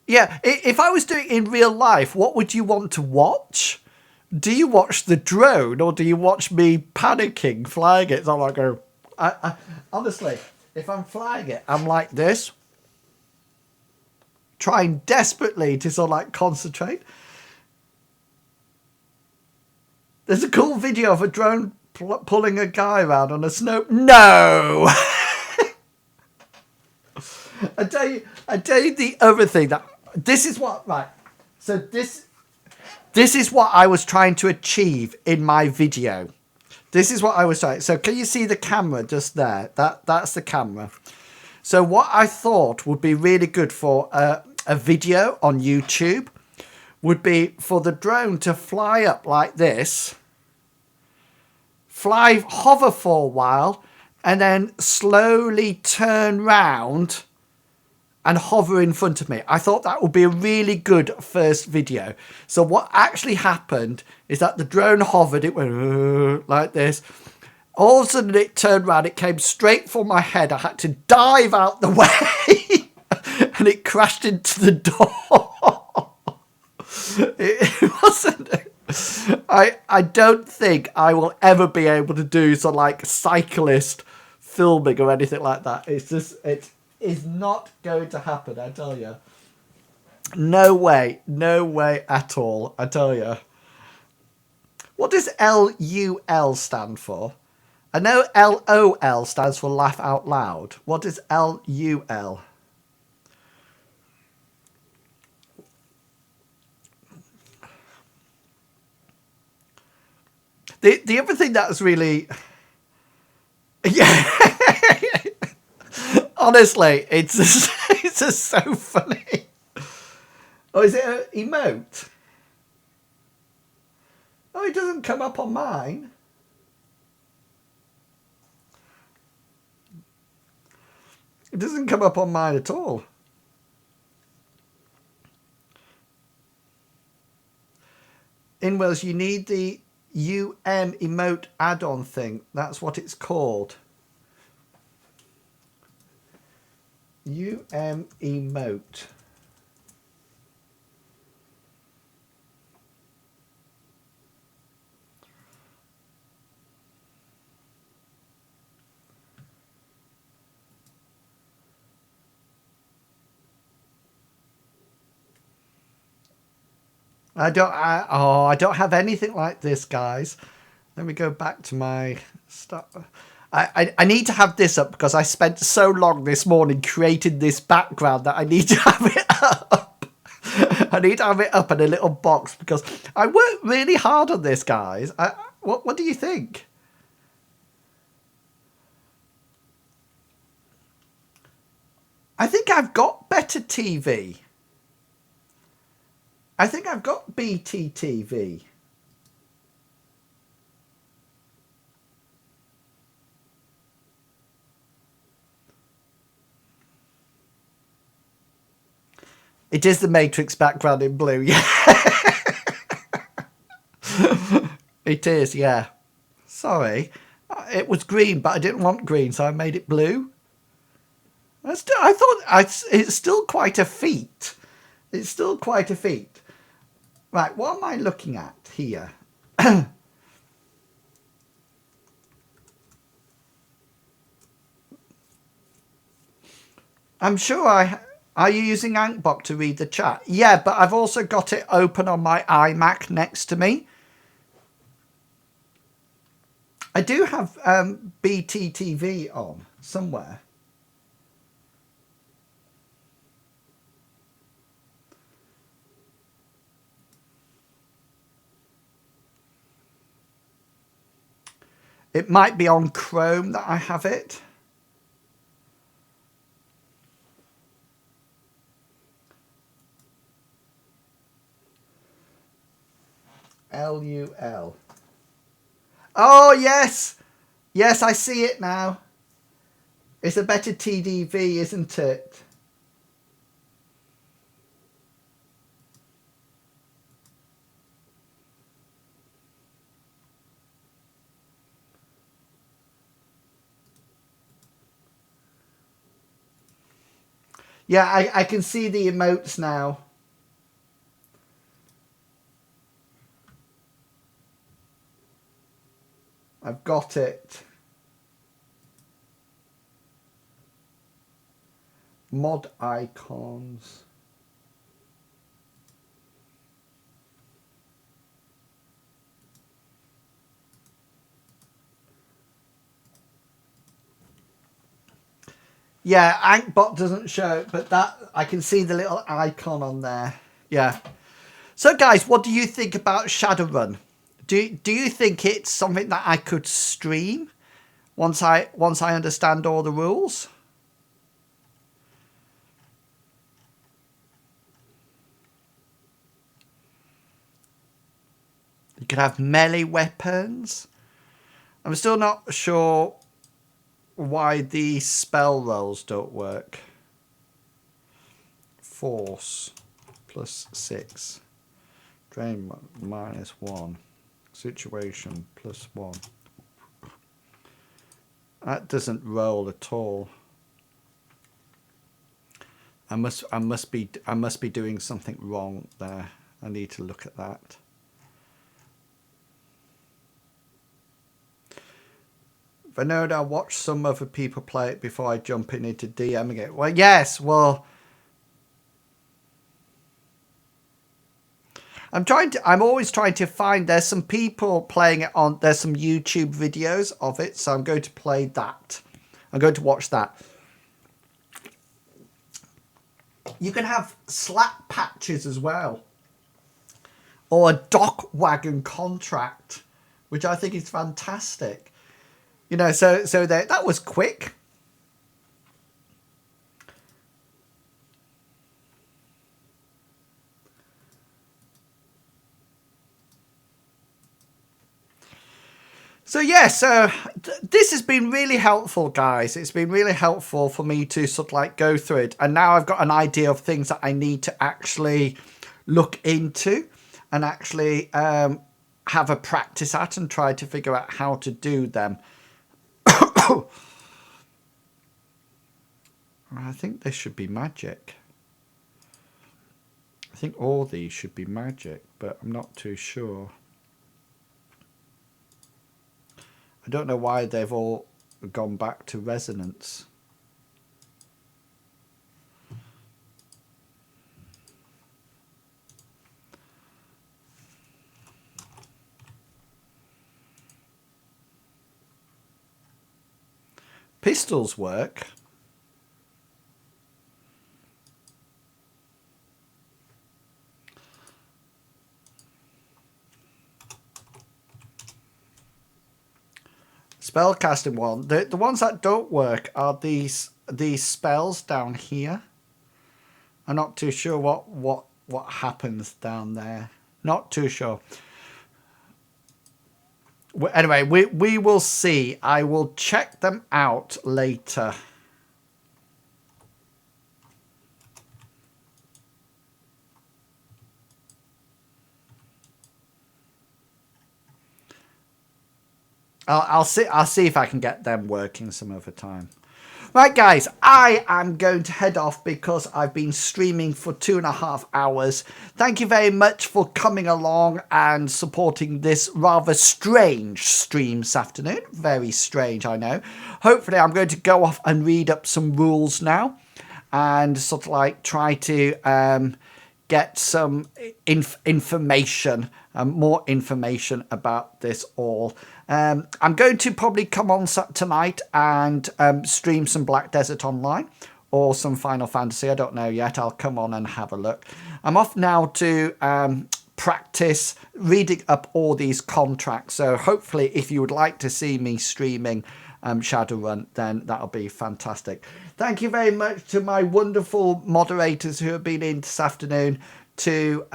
Yeah, if I was doing it in real life, what would you want to watch? Do you watch the drone, or do you watch me panicking, flying it? So I'm like, I honestly, if I'm flying it, I'm like this, trying desperately to sort of like concentrate. There's a cool video of a drone pulling a guy around on a snow. No! I tell you the other thing that... This is what... Right. So this is what I was trying to achieve in my video. This is what I was trying... So can you see the camera just there? That's the camera. So what I thought would be really good for a video on YouTube would be for the drone to fly up like this, hover for a while, and then slowly turn round and hover in front of me. I thought that would be a really good first video. So what actually happened is that the drone hovered, it went like this. All of a sudden it turned around, it came straight for my head. I had to dive out the way and it crashed into the door. It wasn't... I don't think I will ever be able to do some like cyclist filming or anything like that. It's just, it is not going to happen, I tell you. No way at all, I tell you. What does LUL stand for? I know LOL stands for laugh out loud. What is LUL? The other thing that's really... Yeah. Honestly, it's just so funny. Oh, is it an emote? Oh, it doesn't come up on mine. It doesn't come up on mine at all. Inwils, you need the emote add-on thing. That's what it's called. emote. I don't have anything like this, guys. Let me go back to my stuff. I need to have this up because I spent so long this morning creating this background that I need to have it up. I need to have it up in a little box because I worked really hard on this, guys. What do you think? I think I've got better TV. I think I've got BT TV. It is the Matrix background in blue, yeah. It is, yeah. Sorry. It was green, but I didn't want green, so I made it blue. I thought it's still quite a feat. It's still quite a feat. Right, what am I looking at here? I'm sure Are you using Ankbot to read the chat? Yeah, but I've also got it open on my iMac next to me. I do have BT TV on somewhere. It might be on Chrome that I have it. LUL. Oh, yes. Yes, I see it now. It's a better TDV, isn't it? Yeah, I can see the emotes now. I've got it. Mod icons. Yeah, Ankbot doesn't show, but that I can see the little icon on there. Yeah. So guys, what do you think about Shadowrun? Do you think it's something that I could stream once I understand all the rules? You could have melee weapons. I'm still not sure why the spell rolls don't work. Force +6. Drain -1. Situation +1. That doesn't roll at all. I must be doing something wrong there. I need to look at that. Vinod, I watched some other people play it before I jump in into DMing it. Well, yes, well, I'm always trying to find, there's some people playing it on, there's some YouTube videos of it, so I'm going to play that. I'm going to watch that. You can have slap patches as well. Or a dock wagon contract, which I think is fantastic. You know, so that was quick. So yeah, so this has been really helpful, guys. It's been really helpful for me to sort of like go through it. And now I've got an idea of things that I need to actually look into and actually have a practice at and try to figure out how to do them. I think this should be magic. I think all these should be magic, but I'm not too sure. I don't know why they've all gone back to resonance. Pistols work. Spellcasting one. The ones that don't work are these spells down here. I'm not too sure what happens down there. Not too sure. Anyway, we will see. I will check them out later. I'll see if I can get them working some other time. Right, guys, I am going to head off because I've been streaming for 2.5 hours. Thank you very much for coming along and supporting this rather strange stream this afternoon. Very strange, I know. Hopefully, I'm going to go off and read up some rules now and sort of like try to get some information, more information about this all. I'm going to probably come on tonight and stream some Black Desert Online or some Final Fantasy. I don't know yet. I'll come on and have a look. I'm off now to practice reading up all these contracts. So hopefully if you would like to see me streaming Shadowrun, then that'll be fantastic. Thank you very much to my wonderful moderators who have been in this afternoon, to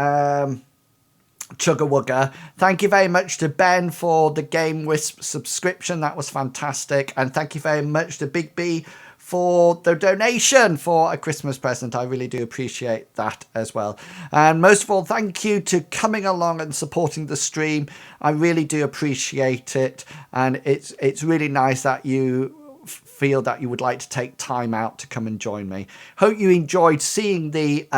Chugga Thank you very much to Ben for the Game Wisp subscription. That was fantastic. And thank you very much to Big B for the donation for a Christmas present. I really do appreciate that as well. And most of all, thank you to coming along and supporting the stream. I really do appreciate it. And it's really nice that you feel that you would like to take time out to come and join me. Hope you enjoyed seeing the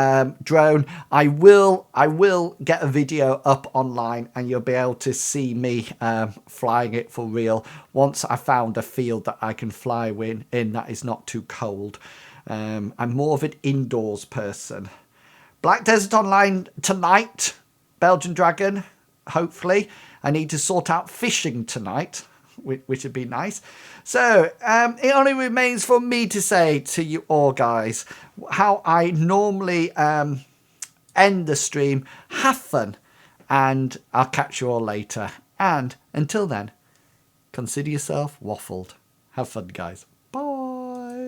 drone. I will get a video up online and you'll be able to see me flying it for real once I found a field that I can fly in that is not too cold. I'm more of an indoors person. Black Desert Online tonight, Belgian Dragon, hopefully. I need to sort out fishing tonight, which would be nice. So it only remains for me to say to you all, guys, how I normally end the stream. Have fun, and I'll catch you all later. And until then, consider yourself waffled. Have fun, guys. Bye.